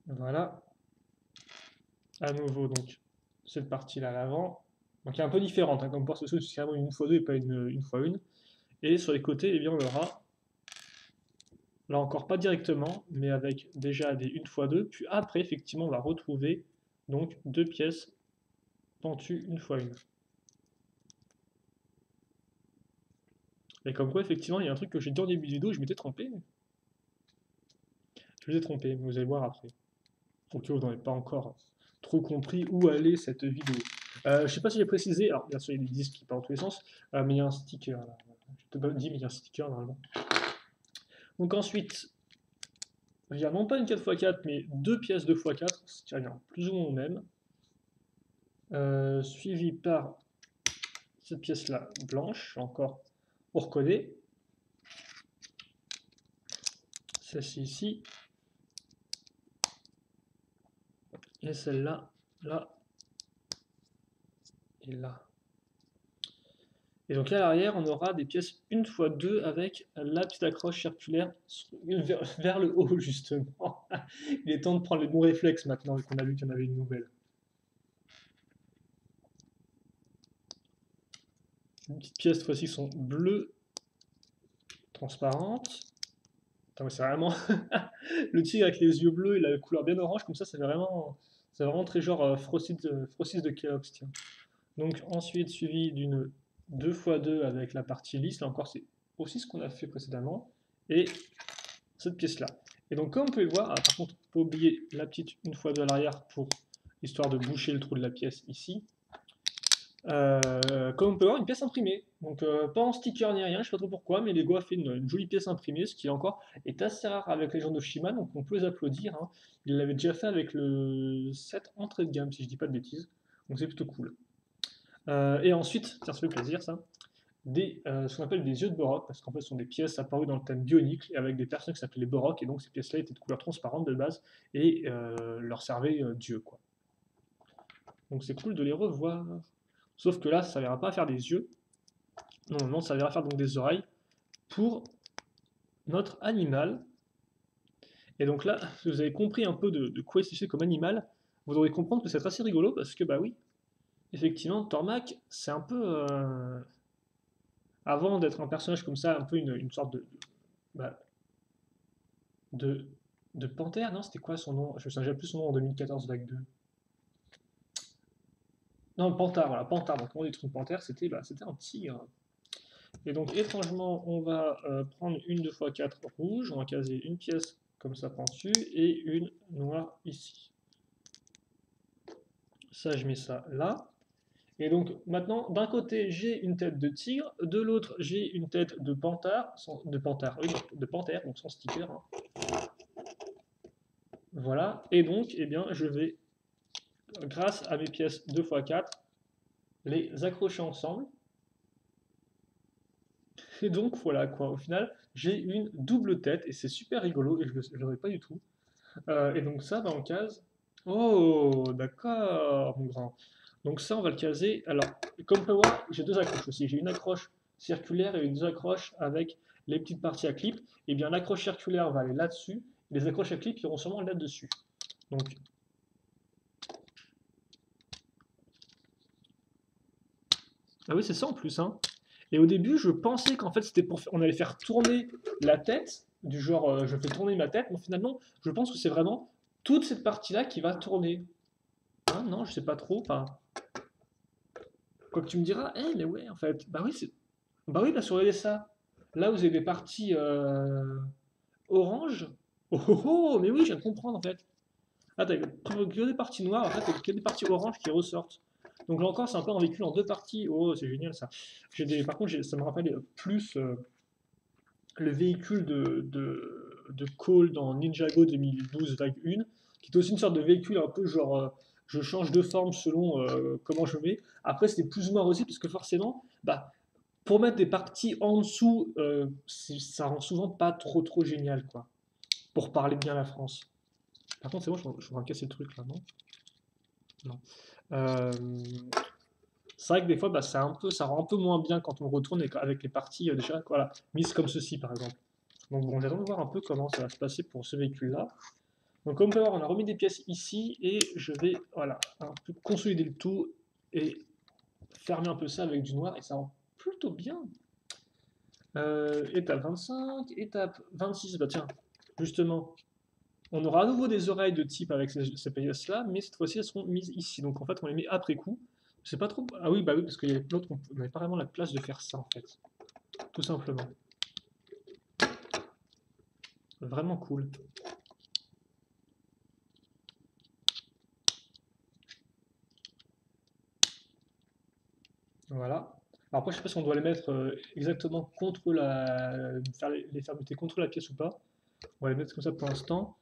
Speaker 1: Voilà. À nouveau, donc, cette partie-là à l'avant. Donc, elle est un peu différente, hein, comme pour ce c'est carrément une x2 et pas une x1. Et sur les côtés, eh bien, on aura, là encore pas directement, mais avec déjà des 1x2. Puis après, effectivement, on va retrouver donc deux pièces pentues 1x1. Et comme quoi, effectivement, il y a un truc que j'ai dit en début de vidéo, je m'étais trompé. Je m'étais trompé, vous allez voir après. Ok, vous n'avez pas encore trop compris où allait cette vidéo. Je sais pas si j'ai précisé, alors bien sûr il y a des disques qui partent dans tous les sens, mais il y a un sticker là. Je te dit, mais il y a un sticker normalement. Donc ensuite, il y a non pas une 4x4, mais deux pièces 2x4, ce qui revient plus ou moins au même. Suivi par cette pièce-là blanche, encore on reconnaît. Celle-ci ici. Et celle-là, là et là. Et donc à l'arrière, on aura des pièces 1x2 avec la petite accroche circulaire vers le haut, justement. Il est temps de prendre les bons réflexes maintenant qu'on a vu qu'il y en avait une nouvelle. Les petites pièces, cette fois-ci, sont bleues, transparentes. Attends, c'est vraiment le tigre avec les yeux bleus et la couleur bien orange, comme ça fait vraiment très genre Frosties de Kellogg's, tiens. Donc ensuite, suivi d'une 2x2 avec la partie lisse. Là encore, c'est aussi ce qu'on a fait précédemment. Et cette pièce-là. Et donc, comme vous pouvez le voir, par contre, pas oublier la petite 1x2 à l'arrière pour histoire de boucher le trou de la pièce ici. Comme on peut voir, une pièce imprimée. Donc, pas en sticker ni rien, je sais pas trop pourquoi, mais Lego a fait une jolie pièce imprimée, ce qui encore est assez rare avec les gens de Shima, donc on peut les applaudir. Hein. Il l'avait déjà fait avec le 7 entrée de gamme, si je dis pas de bêtises. Donc, c'est plutôt cool. Et ensuite, tiens, ça fait plaisir ça, ce qu'on appelle des yeux de Borok, parce qu'en fait ce sont des pièces apparues dans le thème bionique, et avec des personnes qui s'appelaient les Borok, et donc ces pièces-là étaient de couleur transparente de base, et leur servaient Dieu, quoi. Donc c'est cool de les revoir. Sauf que là, ça ne servira pas à faire des yeux, non, ça servira à faire donc des oreilles pour notre animal. Et donc là, si vous avez compris un peu de quoi il s'agit comme animal, vous devrez comprendre que c'est assez rigolo, parce que bah oui, effectivement, Tormac, c'est un peu... avant d'être un personnage comme ça, un peu une sorte bah, de, de panthère, non, c'était quoi son nom? Je me souviens plus son nom en 2014 vague 2. Non, Panthère, voilà, Panthère. Donc, comment on dit une panthère? C'était un tigre. Et donc, étrangement, on va prendre une 2x4 rouge, on va caser une pièce comme ça pentue et une noire ici. Ça, je mets ça là. Et donc, maintenant, d'un côté, j'ai une tête de tigre, de l'autre, j'ai une tête de panthère, oui, de panthère, donc sans sticker. Hein. Voilà. Et donc, eh bien, je vais, grâce à mes pièces 2x4, les accrocher ensemble. Et donc voilà quoi, au final, j'ai une double tête et c'est super rigolo et je ne l'aurais pas du tout. Et donc ça, on case. Oh, d'accord, mon grand. Donc ça, on va le caser. Alors, comme on peut voir, j'ai deux accroches aussi. J'ai une accroche circulaire et une deux accroches avec les petites parties à clip. Et bien, l'accroche circulaire va aller là-dessus. Les accroches à clip iront sûrement là-dessus. Donc, ah oui, c'est ça en plus, hein. Et au début, je pensais qu'en fait, on allait faire tourner la tête, du genre, je fais tourner ma tête, mais finalement, je pense que c'est vraiment toute cette partie-là qui va tourner. Hein, non, je sais pas trop. Enfin, quoi que tu me diras, mais ouais, en fait, bah oui, parce que regardez ça. Là, vous avez des parties orange. Oh, oh, oh, mais oui, je viens de comprendre en fait. Ah, t'as que des parties noires, en fait, t'as que des parties oranges qui ressortent. Donc là encore, c'est un peu un véhicule en deux parties. Oh, c'est génial ça. Par contre, ça me rappelle plus le véhicule de Cole dans Ninjago 2012 vague 1, qui est aussi une sorte de véhicule un peu genre je change de forme selon comment je mets. Après, c'était plus ou moins aussi, parce que forcément, bah, pour mettre des parties en dessous, ça rend souvent pas trop génial, quoi. Pour parler bien la France. Par contre, c'est bon, je suis en train de casser le truc là, non? Non. Euh, C'est vrai que des fois, bah, ça rend un peu moins bien quand on retourne avec les parties déjà voilà, mises comme ceci, par exemple. Donc bon, j'attends de voir un peu comment ça va se passer pour ce véhicule-là. Donc comme on peut voir, on a remis des pièces ici et je vais voilà, un peu consolider le tout et fermer un peu ça avec du noir et ça rend plutôt bien. Étape 25, étape 26, bah tiens, justement, on aura à nouveau des oreilles de type avec ces pièces-là, mais cette fois-ci elles seront mises ici. Donc en fait on les met après coup. Je sais pas trop. Ah oui, bah oui, parce qu'il y a l'autre, on n'avait pas vraiment la place de faire ça en fait. Tout simplement. Vraiment cool. Voilà. Alors après, je sais pas si on doit les mettre exactement contre les faire buter contre la pièce ou pas. On va les mettre comme ça pour l'instant.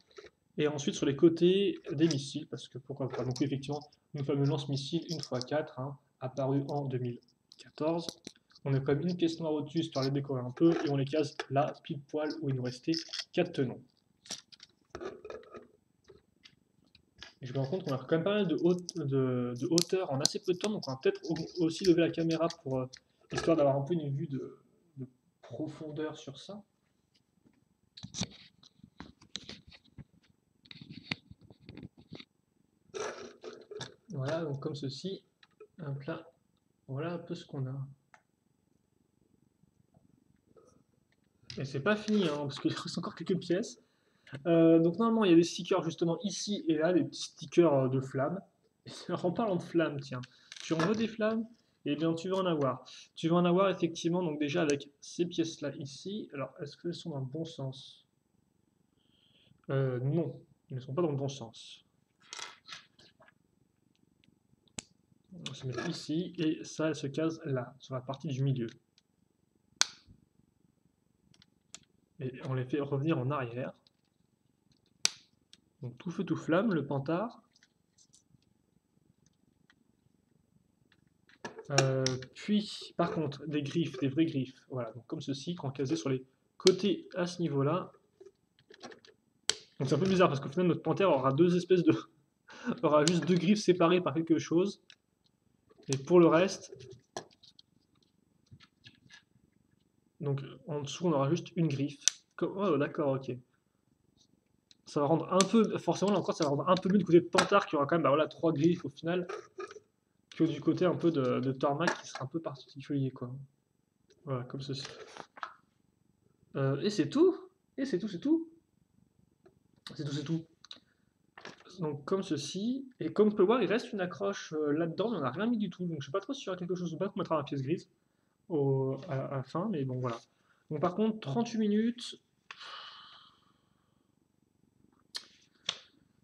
Speaker 1: Et ensuite sur les côtés des missiles, parce que pourquoi pas. Donc oui, effectivement, nos fameux lance-missiles 1x4, hein, apparu en 2014. On a quand même une pièce noire au-dessus, histoire de les décorer un peu, et on les case là, pile poil, où il nous restait 4 tenons. Et je me rends compte qu'on a quand même pas mal de hauteur en assez peu de temps, donc on va peut-être aussi lever la caméra pour histoire d'avoir un peu une vue de profondeur sur ça. Voilà, donc comme ceci. Donc là, voilà un peu ce qu'on a. Et c'est pas fini, hein, parce qu'il reste encore quelques pièces. Donc normalement, il y a des stickers justement ici et là, des petits stickers de flammes. En parlant de flammes, tiens, tu en veux des flammes? Eh bien, tu vas en avoir. Tu vas en avoir effectivement, donc déjà avec ces pièces-là ici. Alors, est-ce qu'elles sont dans le bon sens? Non, elles ne sont pas dans le bon sens. On va se mettre ici, et ça, elle se case là, sur la partie du milieu. Et on les fait revenir en arrière. Donc tout feu, tout flamme, le pantard. Puis, par contre, des griffes, des vraies griffes. Voilà, donc comme ceci, quand casé sur les côtés à ce niveau-là. Donc c'est un peu bizarre parce qu'au final, notre panthère aura deux espèces de. aura juste deux griffes séparées par quelque chose. Et pour le reste. Donc en dessous, on aura juste une griffe. Oh, d'accord, ok. Ça va rendre un peu. Forcément, là encore, ça va rendre un peu mieux du côté de Pantard qui aura quand même bah, voilà, trois griffes au final. Que du côté un peu de Tormac qui sera un peu particulier, quoi. Voilà, comme ceci. Et c'est tout. Et c'est tout, c'est tout. C'est tout, c'est tout. Donc comme ceci, et comme on peut voir, il reste une accroche là-dedans, mais on n'a rien mis du tout, donc je sais pas trop s'il y aura quelque chose ou pas qu'on mettra la pièce grise à la fin, mais bon voilà. Donc par contre, 38 minutes,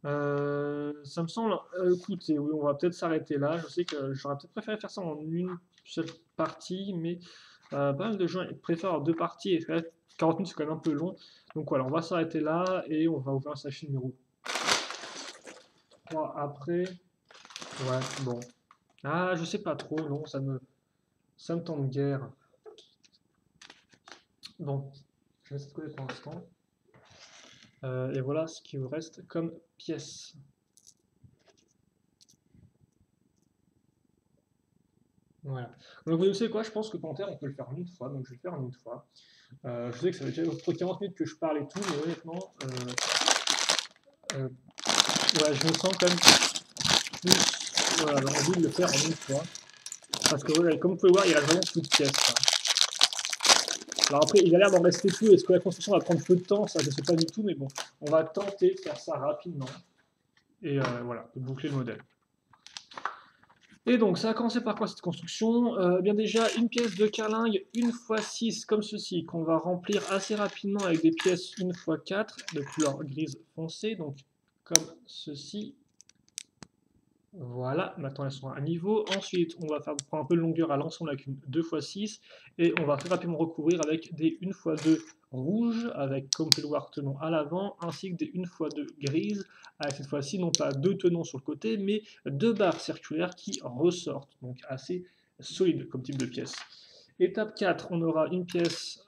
Speaker 1: ça me semble, écoutez, oui, on va peut-être s'arrêter là, je sais que j'aurais peut-être préféré faire ça en une seule partie, mais pas mal de gens préfèrent avoir deux parties, et 40 minutes c'est quand même un peu long, donc voilà, on va s'arrêter là, et on va ouvrir sa chaîne numéro 3 après, ouais, bon. Ah, je sais pas trop, non, ça me tente guère. Bon, je vais laisse de côté pour l'instant. Et voilà ce qui vous reste comme pièce. Voilà. Donc vous savez quoi, je pense que Panthère, on peut le faire en une fois, donc je vais le faire en une fois. Je sais que ça fait déjà 40 minutes que je parle et tout, mais honnêtement, ouais, je me sens quand même plus voilà, envie de le faire en une fois. Parce que voilà, comme vous pouvez voir, il reste vraiment peu de pièces. Là. Alors après, il a l'air d'en rester peu. Est-ce que la construction va prendre peu de temps? Ça, je ne sais pas du tout, mais bon, on va tenter de faire ça rapidement. Et voilà, de boucler le modèle. Et donc, ça a commencé par quoi cette construction? Bien déjà, une pièce de carlingue 1x6 comme ceci, qu'on va remplir assez rapidement avec des pièces 1x4 de couleur grise foncée, donc comme ceci. Voilà, maintenant elles sont à niveau. Ensuite, on va prendre un peu de longueur à l'ensemble avec une 2x6 et on va très rapidement recouvrir avec des 1x2 rouges avec, comme vous pouvez le voir, tenons à l'avant, ainsi que des 1x2 grises avec cette fois-ci non pas deux tenons sur le côté, mais deux barres circulaires qui ressortent, donc assez solide comme type de pièce. Étape 4, on aura une pièce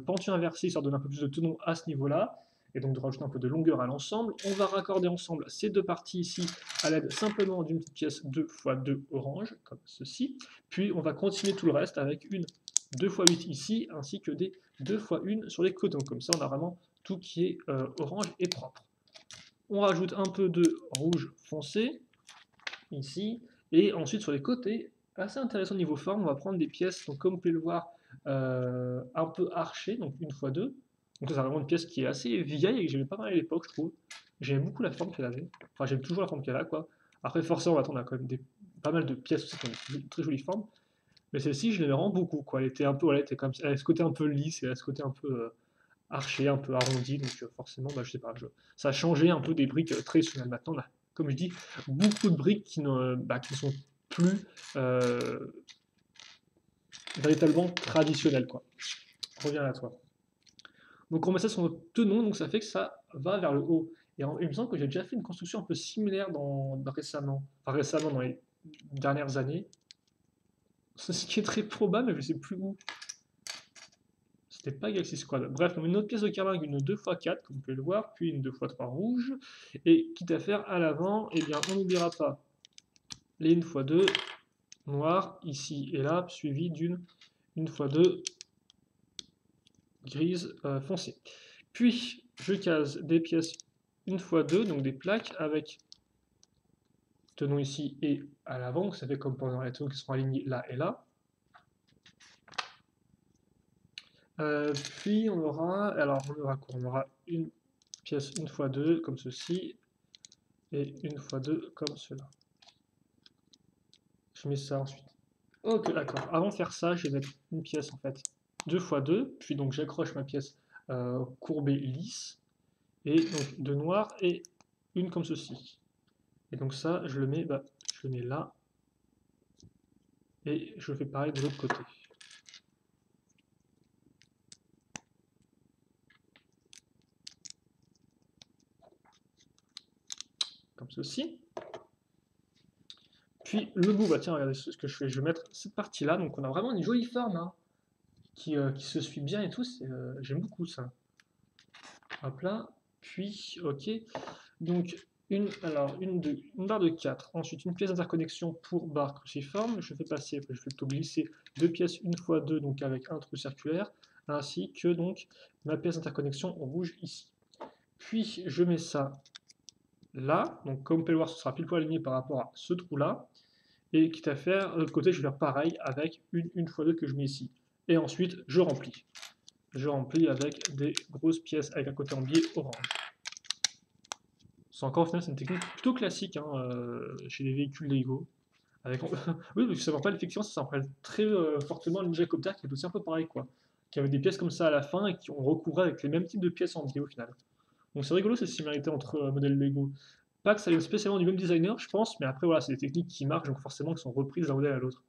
Speaker 1: pentue inversée, histoire de donner un peu plus de tenons à ce niveau-là. et donc de rajouter un peu de longueur à l'ensemble. On va raccorder ensemble ces deux parties ici à l'aide simplement d'une petite pièce 2x2 orange, comme ceci. Puis on va continuer tout le reste avec une 2x8 ici, ainsi que des 2x1 sur les côtés. Donc comme ça, on a vraiment tout qui est orange et propre. On rajoute un peu de rouge foncé, ici, et ensuite sur les côtés, assez intéressant au niveau forme, on va prendre des pièces, donc comme vous pouvez le voir, un peu archées, donc 1x2. Donc c'est vraiment une pièce qui est assez vieille et que j'aimais pas mal à l'époque, je trouve. J'aime beaucoup la forme qu'elle avait. Enfin, j'aime toujours la forme qu'elle a, quoi. Après, forcément, on a quand même pas mal de pièces aussi qui ont une très jolie forme. Mais celle-ci, je l'aimais vraiment beaucoup, quoi. Elle était un peu, voilà, elle a ce côté un peu lisse, et elle a ce côté un peu arché, un peu arrondi. Donc forcément, bah, je sais pas, ça a changé un peu des briques traditionnelles. Maintenant, on a, comme je dis, beaucoup de briques qui ne sont plus véritablement traditionnelles, quoi. Je reviens à toi. Donc on met ça sur notre tenon, donc ça fait que ça va vers le haut. Et il me semble que j'ai déjà fait une construction un peu similaire récemment, enfin récemment dans les dernières années. Ce qui est très probable, mais je ne sais plus où. C'était pas Galaxy Squad. Bref, on met une autre pièce de carlingue, une 2x4, comme vous pouvez le voir, puis une 2x3 rouge. Et quitte à faire à l'avant, eh bien, on n'oubliera pas les 1x2 noires, ici et là, suivi d'une 1x2 grise foncée. Puis, je case des pièces 1x2, donc des plaques, avec tenon ici et à l'avant, donc ça fait comme pendant les tenons qui seront alignés là et là. Puis on aura, alors on aura quoi? On aura une pièce 1x2 comme ceci, et 1x2 comme cela. Je mets ça ensuite. Ok, d'accord. Avant de faire ça, je vais mettre une pièce en fait 2x2, puis donc j'accroche ma pièce courbée lisse, et donc de noir et une comme ceci. Et donc ça, je le mets là, et je fais pareil de l'autre côté. Comme ceci. Puis le bout, bah tiens, regardez ce que je fais. Je vais mettre cette partie-là, donc on a vraiment une jolie forme, hein, qui se suit bien et tout. J'aime beaucoup ça. Hop là. Puis, ok. Donc, une barre de 4. Ensuite, une pièce d'interconnexion pour barre cruciforme. Je fais passer, je fais plutôt glisser deux pièces 1x2, donc avec un trou circulaire, ainsi que donc ma pièce d'interconnexion rouge ici. Puis, je mets ça là. Donc, comme vous pouvez le voir, ce sera pile poil aligné par rapport à ce trou-là. Et quitte à faire, de l'autre côté, je vais faire pareil avec une 1x2 que je mets ici. Et ensuite, je remplis. Je remplis avec des grosses pièces avec un côté en biais orange. C'est encore, au final, c'est une technique plutôt classique, hein, chez les véhicules Lego. Avec... oui, parce que ça me rappelle, effectivement, ça me rappelle très fortement le Ninja Copter, qui est aussi un peu pareil, quoi. Qui avait des pièces comme ça à la fin et qui ont recouvré avec les mêmes types de pièces en biais au final. Donc c'est rigolo cette similarité entre modèles Lego. Pas que ça vienne spécialement du même designer, je pense, mais après voilà, c'est des techniques qui marchent, donc forcément qui sont reprises d'un modèle à l'autre.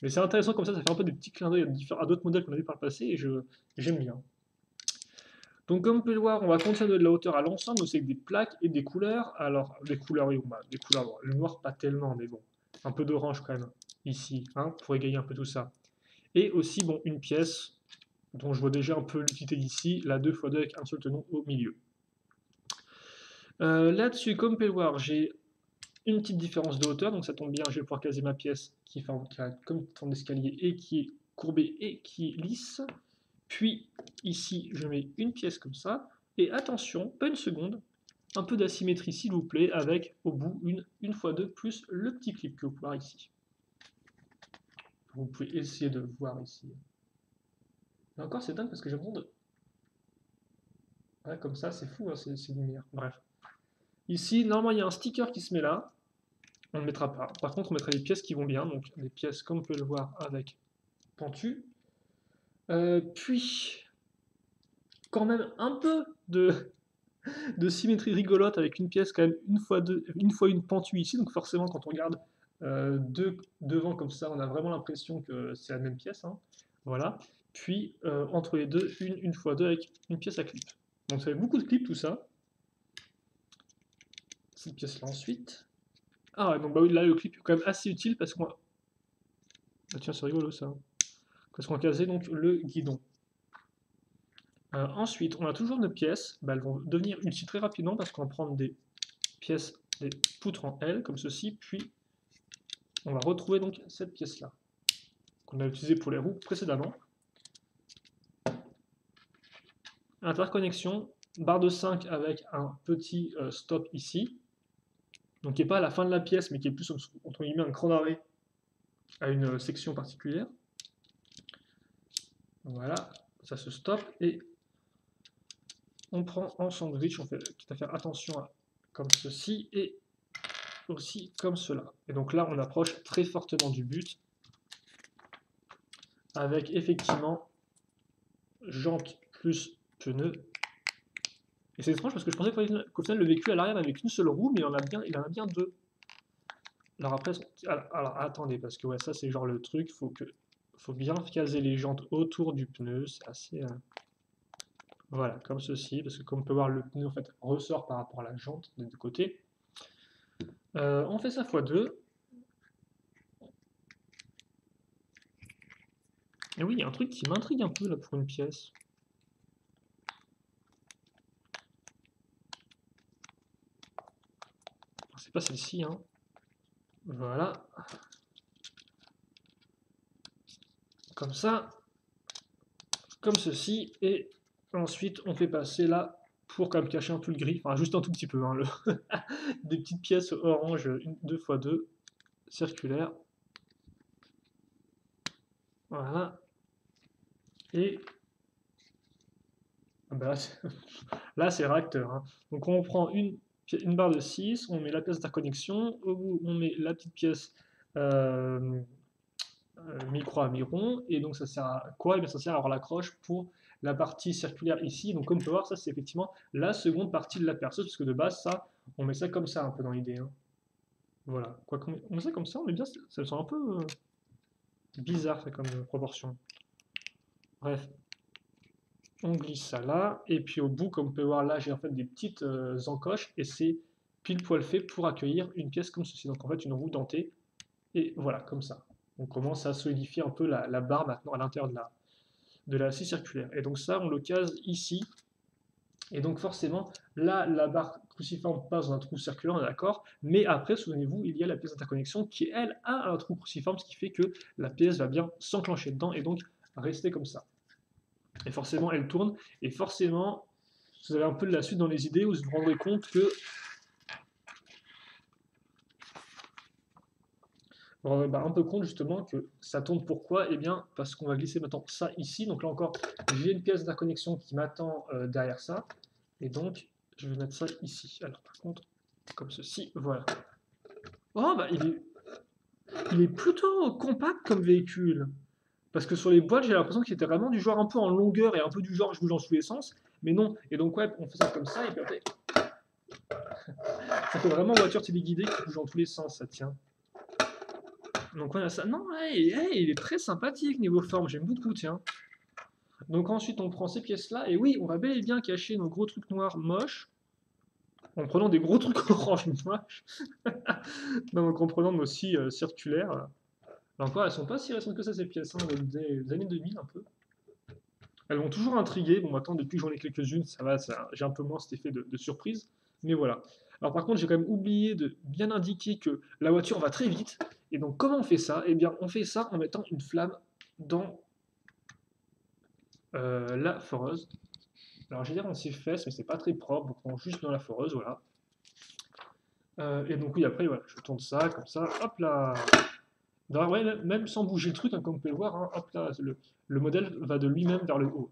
Speaker 1: Mais c'est intéressant comme ça fait un peu des petits clins d'œil à d'autres modèles qu'on a vu par le passé, et j'aime bien. Donc comme vous pouvez le voir, on va continuer de la hauteur à l'ensemble, aussi avec des plaques et des couleurs. Alors, des couleurs, oui, des couleurs, bon, le noir pas tellement, mais bon, un peu d'orange quand même, ici, hein, pour égayer un peu tout ça. Et aussi, bon, une pièce dont je vois déjà un peu l'utilité d'ici, la 2x2 avec un seul tenon au milieu. Là-dessus, comme vous pouvez le voir, j'ai une petite différence de hauteur, donc ça tombe bien, je vais pouvoir caser ma pièce qui a comme une forme d'escalier et qui est courbée et qui est lisse. Puis ici, je mets une pièce comme ça, et attention, pas une seconde, un peu d'asymétrie s'il vous plaît, avec au bout une 1x2 plus le petit clip que vous pouvez voir ici. Vous pouvez essayer de voir ici. Et encore, c'est dingue parce que j'ai l'impression de... Ouais, comme ça, c'est fou, hein, ces lumières. Bref. Ici, normalement, il y a un sticker qui se met là. On ne le mettra pas. Par contre, on mettra les pièces qui vont bien, donc des pièces comme vous pouvez le voir avec pentu. Puis, quand même un peu de symétrie rigolote avec une pièce quand même une fois une pentue ici, donc forcément quand on regarde deux devant comme ça, on a vraiment l'impression que c'est la même pièce, hein. Voilà. Puis entre les deux, une fois deux avec une pièce à clip. Donc ça fait beaucoup de clips tout ça. Cette pièce là ensuite. Ah ouais, donc bah oui, là le clip est quand même assez utile parce qu'on... Ah, tiens, c'est rigolo ça. Parce qu'on a casé donc le guidon. Ensuite, on a toujours nos pièces. Bah, elles vont devenir utiles très rapidement parce qu'on va prendre des pièces, des poutres en L, comme ceci, puis on va retrouver donc cette pièce-là, qu'on a utilisée pour les roues précédemment. Interconnexion, barre de 5 avec un petit stop ici, donc qui n'est pas à la fin de la pièce, mais qui est plus entre guillemets un cran d'arrêt à une section particulière. Voilà, ça se stoppe et on prend en sandwich, on fait quitte à faire attention à comme ceci et aussi comme cela. Et donc là, on approche très fortement du but avec effectivement jante plus pneu. Et c'est étrange parce que je pensais qu'au final, le véhicule à l'arrière n'avait qu'une seule roue, mais il en a bien deux. Alors après, alors attendez, parce que ouais, ça c'est genre le truc, faut bien caser les jantes autour du pneu, c'est assez... voilà, comme ceci, parce que comme on peut voir, le pneu en fait ressort par rapport à la jante des deux côtés. On fait ça x2. Et oui, il y a un truc qui m'intrigue un peu là pour une pièce. C'est pas celle-ci, hein. Voilà. Comme ça. Comme ceci. Et ensuite, on fait passer là pour quand même cacher un peu le gris. Enfin, juste un tout petit peu. Hein, des petites pièces orange 2x2 circulaires. Voilà. Et bah là, c'est réacteur. Hein. Donc on prend une barre de 6, on met la pièce d'interconnexion, au bout on met la petite pièce micro à mi-rond, et donc ça sert à quoi? Et bien ça sert à avoir l'accroche pour la partie circulaire ici. Donc comme on peut voir, ça c'est effectivement la seconde partie de la perceuse, parce que de base, ça, on met ça comme ça un peu dans l'idée. Hein. Voilà. Quoi qu'on met ça comme ça, on met bien, ça me semble un peu bizarre, ça, comme proportion. Bref, on glisse ça là, et puis au bout, comme on peut voir là, j'ai en fait des petites encoches, et c'est pile poil fait pour accueillir une pièce comme ceci. Donc en fait, une roue dentée, et voilà, comme ça. On commence à solidifier un peu la barre maintenant à l'intérieur de la scie circulaire. Et donc ça, on le case ici, et donc forcément, là, la barre cruciforme passe dans un trou circulaire, on est d'accord, mais après, souvenez-vous, il y a la pièce d'interconnexion qui, elle, a un trou cruciforme, ce qui fait que la pièce va bien s'enclencher dedans, et donc rester comme ça. Et forcément, elle tourne. Et forcément, vous avez un peu de la suite dans les idées où vous vous rendrez compte que un peu compte justement que ça tourne pourquoi? Eh bien, parce qu'on va glisser maintenant ça ici. Donc là encore, j'ai une pièce d'interconnexion qui m'attend derrière ça. Et donc, je vais mettre ça ici. Alors par contre, comme ceci, voilà. Oh, bah il est plutôt compact comme véhicule. Parce que sur les boîtes, j'ai l'impression qu'il était vraiment du genre un peu en longueur et un peu du genre je bouge dans tous les sens. Mais non. Et donc, ouais, on fait ça comme ça. Et puis après, ça fait vraiment voiture téléguidée qui bouge dans tous les sens, ça tient. Donc on a ça. Non, il est très sympathique niveau forme, j'aime beaucoup, tiens. Donc ensuite on prend ces pièces-là, et oui, on va bel et bien cacher nos gros trucs noirs moches, en prenant des gros trucs orange moches. Donc en prenant nos scies circulaires. Là encore, elles sont pas si récentes que ça, ces pièces, hein, des années 2000 un peu. Elles m'ont toujours intrigué. Bon, maintenant, depuis que j'en ai quelques-unes, ça va, j'ai un peu moins cet effet de surprise. Mais voilà. Alors, par contre, j'ai quand même oublié de bien indiquer que la voiture va très vite. Et donc, comment on fait ça? Eh bien, on fait ça en mettant une flamme dans la foreuse. Alors, je vais dire dans ses fesses, mais c'est pas très propre. Donc, on prend juste dans la foreuse, voilà. Et donc, oui, après, voilà, je tourne ça, comme ça. Hop là! Ouais, même sans bouger le truc, hein, comme vous pouvez le voir, hein, hop là, le modèle va de lui-même vers le haut.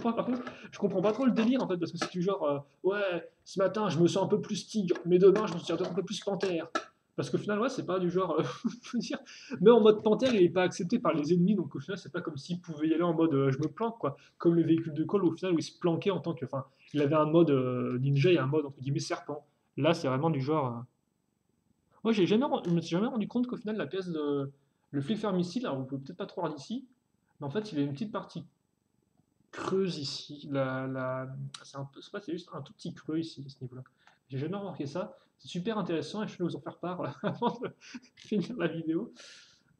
Speaker 1: Par contre, je comprends pas trop le délire en fait, parce que c'est du genre, ouais, ce matin je me sens un peu plus tigre, mais demain je me sens un peu plus panthère. Parce qu'au final, ouais, c'est pas du genre, je veux dire, mais en mode panthère, il est pas accepté par les ennemis, donc au final, c'est pas comme s'il pouvait y aller en mode je me planque, quoi. Comme le véhicule de Cole, au final, où il se planquait en tant que. Enfin, il avait un mode ninja et un mode entre guillemets serpent. Là, c'est vraiment du genre. Moi, je me suis jamais rendu compte qu'au final, la pièce de. Le flipper missile, alors vous pouvez peut-être pas trop voir d'ici, mais en fait, il a une petite partie creuse ici. C'est un peu, c'est juste un tout petit creux ici, à ce niveau-là. J'ai jamais remarqué ça. C'est super intéressant et je vais vous en faire part avant de finir la vidéo.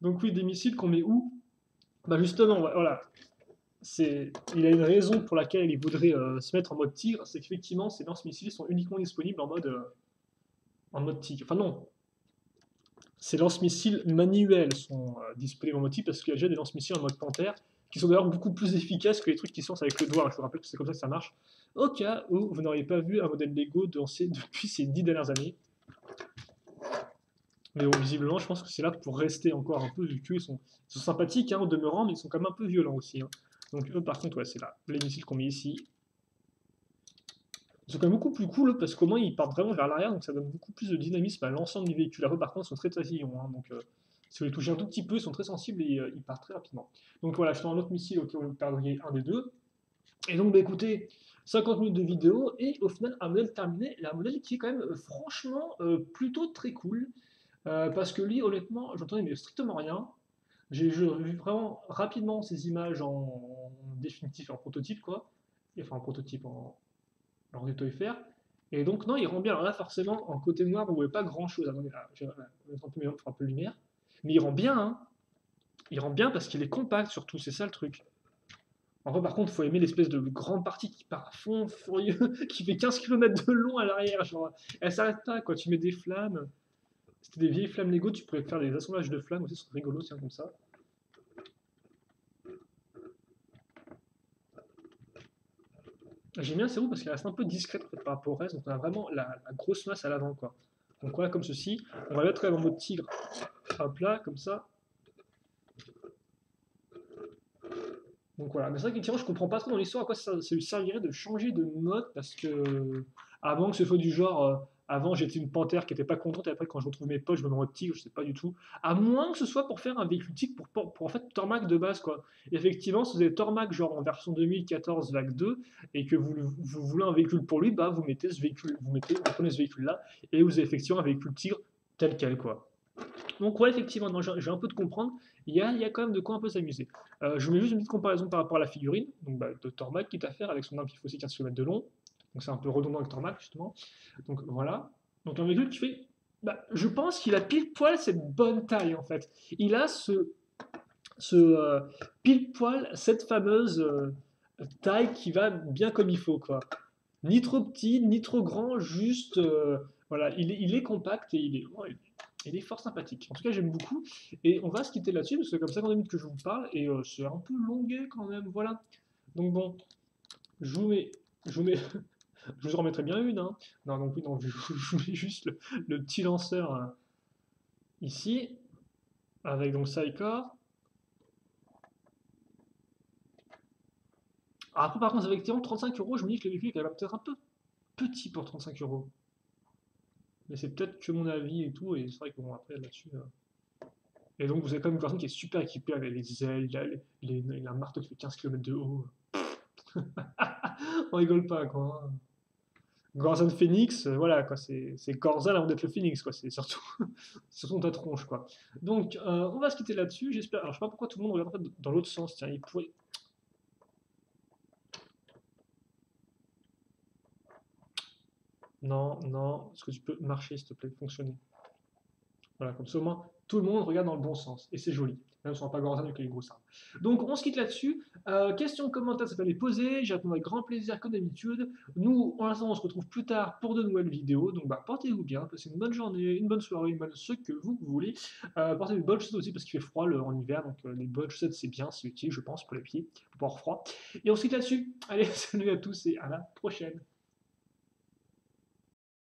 Speaker 1: Donc oui, des missiles qu'on met où? Bah justement, voilà. il a une raison pour laquelle il voudrait se mettre en mode tigre, c'est qu'effectivement, ces lance-missiles sont uniquement disponibles en mode tigre. Enfin non, ces lance-missiles manuels sont disponibles en mode tigre parce qu'il y a déjà des lance-missiles en mode panthère qui sont d'ailleurs beaucoup plus efficaces que les trucs qui se lancent avec le doigt. Je vous rappelle que c'est comme ça que ça marche. Au cas où vous n'auriez pas vu un modèle Lego depuis ces 10 dernières années. Mais bon, visiblement, je pense que c'est là pour rester encore un peu, vu qu'ils sont sympathiques au demeurant, mais ils sont quand même un peu violents aussi. Donc eux, par contre, ouais, c'est là, les missiles qu'on met ici. Ils sont quand même beaucoup plus cool parce qu'au moins ils partent vraiment vers l'arrière, donc ça donne beaucoup plus de dynamisme à l'ensemble du véhicule. Eux, par contre, ils sont très tatillons, donc si vous les touchez un tout petit peu, ils sont très sensibles et ils partent très rapidement. Donc voilà, je fais un autre missile auquel vous perdriez un des deux. Et donc, bah, écoutez, 50 minutes de vidéo et au final, un modèle terminé, et un modèle qui est quand même franchement plutôt très cool. Parce que lui, honnêtement, j'entendais mais strictement rien. J'ai vu vraiment rapidement ces images en définitif, en prototype, quoi. Enfin, en prototype, en Toy Fair. Et donc, non, il rend bien. Alors là, forcément, en côté noir, vous ne voyez pas grand-chose. Attendez, là, je vais mettre un peu, un peu de lumière. Mais il rend bien, hein. Il rend bien parce qu'il est compact, surtout. C'est ça le truc. En vrai, par contre, il faut aimer l'espèce de grande partie qui part à fond, furieux, qui fait 15 km de long à l'arrière. Genre, elle s'arrête pas, quoi. Tu mets des flammes. C'était des vieilles flammes Lego, tu pourrais faire des assemblages de flammes aussi, c'est rigolo, tiens, comme ça. J'aime bien ces roues parce qu'elles restent un peu discrètes en fait, par rapport au reste, donc on a vraiment la grosse masse à l'avant, quoi. Donc voilà, comme ceci. On va mettre en mode tigre. Hop là, comme ça. Donc voilà, mais c'est vrai qu'effectivement, je comprends pas trop dans l'histoire à quoi ça lui servirait de changer de mode parce que, avant que ce soit du genre, avant j'étais une panthère qui était pas contente et après quand je retrouve mes potes, je me mets en mode tigre, je sais pas du tout. À moins que ce soit pour faire un véhicule tigre pour en fait Tormac de base, quoi. Et effectivement, si vous avez Tormac genre en version 2014 vague 2 et que vous voulez un véhicule pour lui, bah vous mettez ce véhicule, vous prenez ce véhicule là et vous avez effectivement un véhicule tigre tel quel, quoi. Donc ouais, effectivement, non, j'ai un peu de comprendre. Il y a quand même de quoi un peu s'amuser. Je mets juste une petite comparaison par rapport à la figurine, donc bah, de Tormac qui est à faire avec son arme qui fait aussi 15 km de long. Donc c'est un peu redondant avec Tormac justement. Donc voilà. Donc un véhicule qui fait. Bah, je pense qu'il a pile poil cette bonne taille en fait. Il a ce pile poil cette fameuse taille qui va bien comme il faut, quoi. Ni trop petit, ni trop grand, juste voilà, il est compact et il est fort sympathique. En tout cas, j'aime beaucoup. Et on va se quitter là-dessus parce que comme 50 minutes que je vous parle et c'est un peu longué quand même, voilà. Donc bon, je vous mets, je vous mets, je vous en remettrai bien une, hein. Non, non plus, non, je vous mets juste le petit lanceur ici avec donc Psychor. Après, par contre, effectivement, 35 euros, je me dis que le véhicule est quand même peut-être un peu petit pour 35 euros. Mais c'est peut-être que mon avis et tout, et c'est vrai que bon, après là-dessus. Et donc vous avez quand même une personne qui est super équipée avec les ailes, il a un marteau qui fait 15 km de haut. On rigole pas, quoi, hein. Gorzan Phoenix, voilà, quoi, c'est Gorzan avant d'être le Phoenix, quoi, c'est surtout, surtout ta tronche, quoi. Donc, on va se quitter là-dessus, j'espère. Alors, je sais pas pourquoi tout le monde regarde en fait dans l'autre sens, tiens, il pourrait. Non, non, est-ce que tu peux marcher, s'il te plaît, fonctionner? Voilà, comme ça au moins tout le monde regarde dans le bon sens. Et c'est joli. Même si on n'a pas Gorzan avec les gros seins. Donc on se quitte là-dessus. Questions, commentaires, ça peut les poser. J'y réponds avec grand plaisir comme d'habitude. Nous, en l'instant, on se retrouve plus tard pour de nouvelles vidéos. Donc bah, portez-vous bien, passez une bonne journée, une bonne soirée, une bonne ce que vous voulez. Portez une bonne chaussette aussi parce qu'il fait froid en hiver. Donc les bonnes chaussettes, c'est bien, c'est utile, je pense, pour les pieds, pour avoir froid. Et on se quitte là-dessus. Allez, salut à tous et à la prochaine.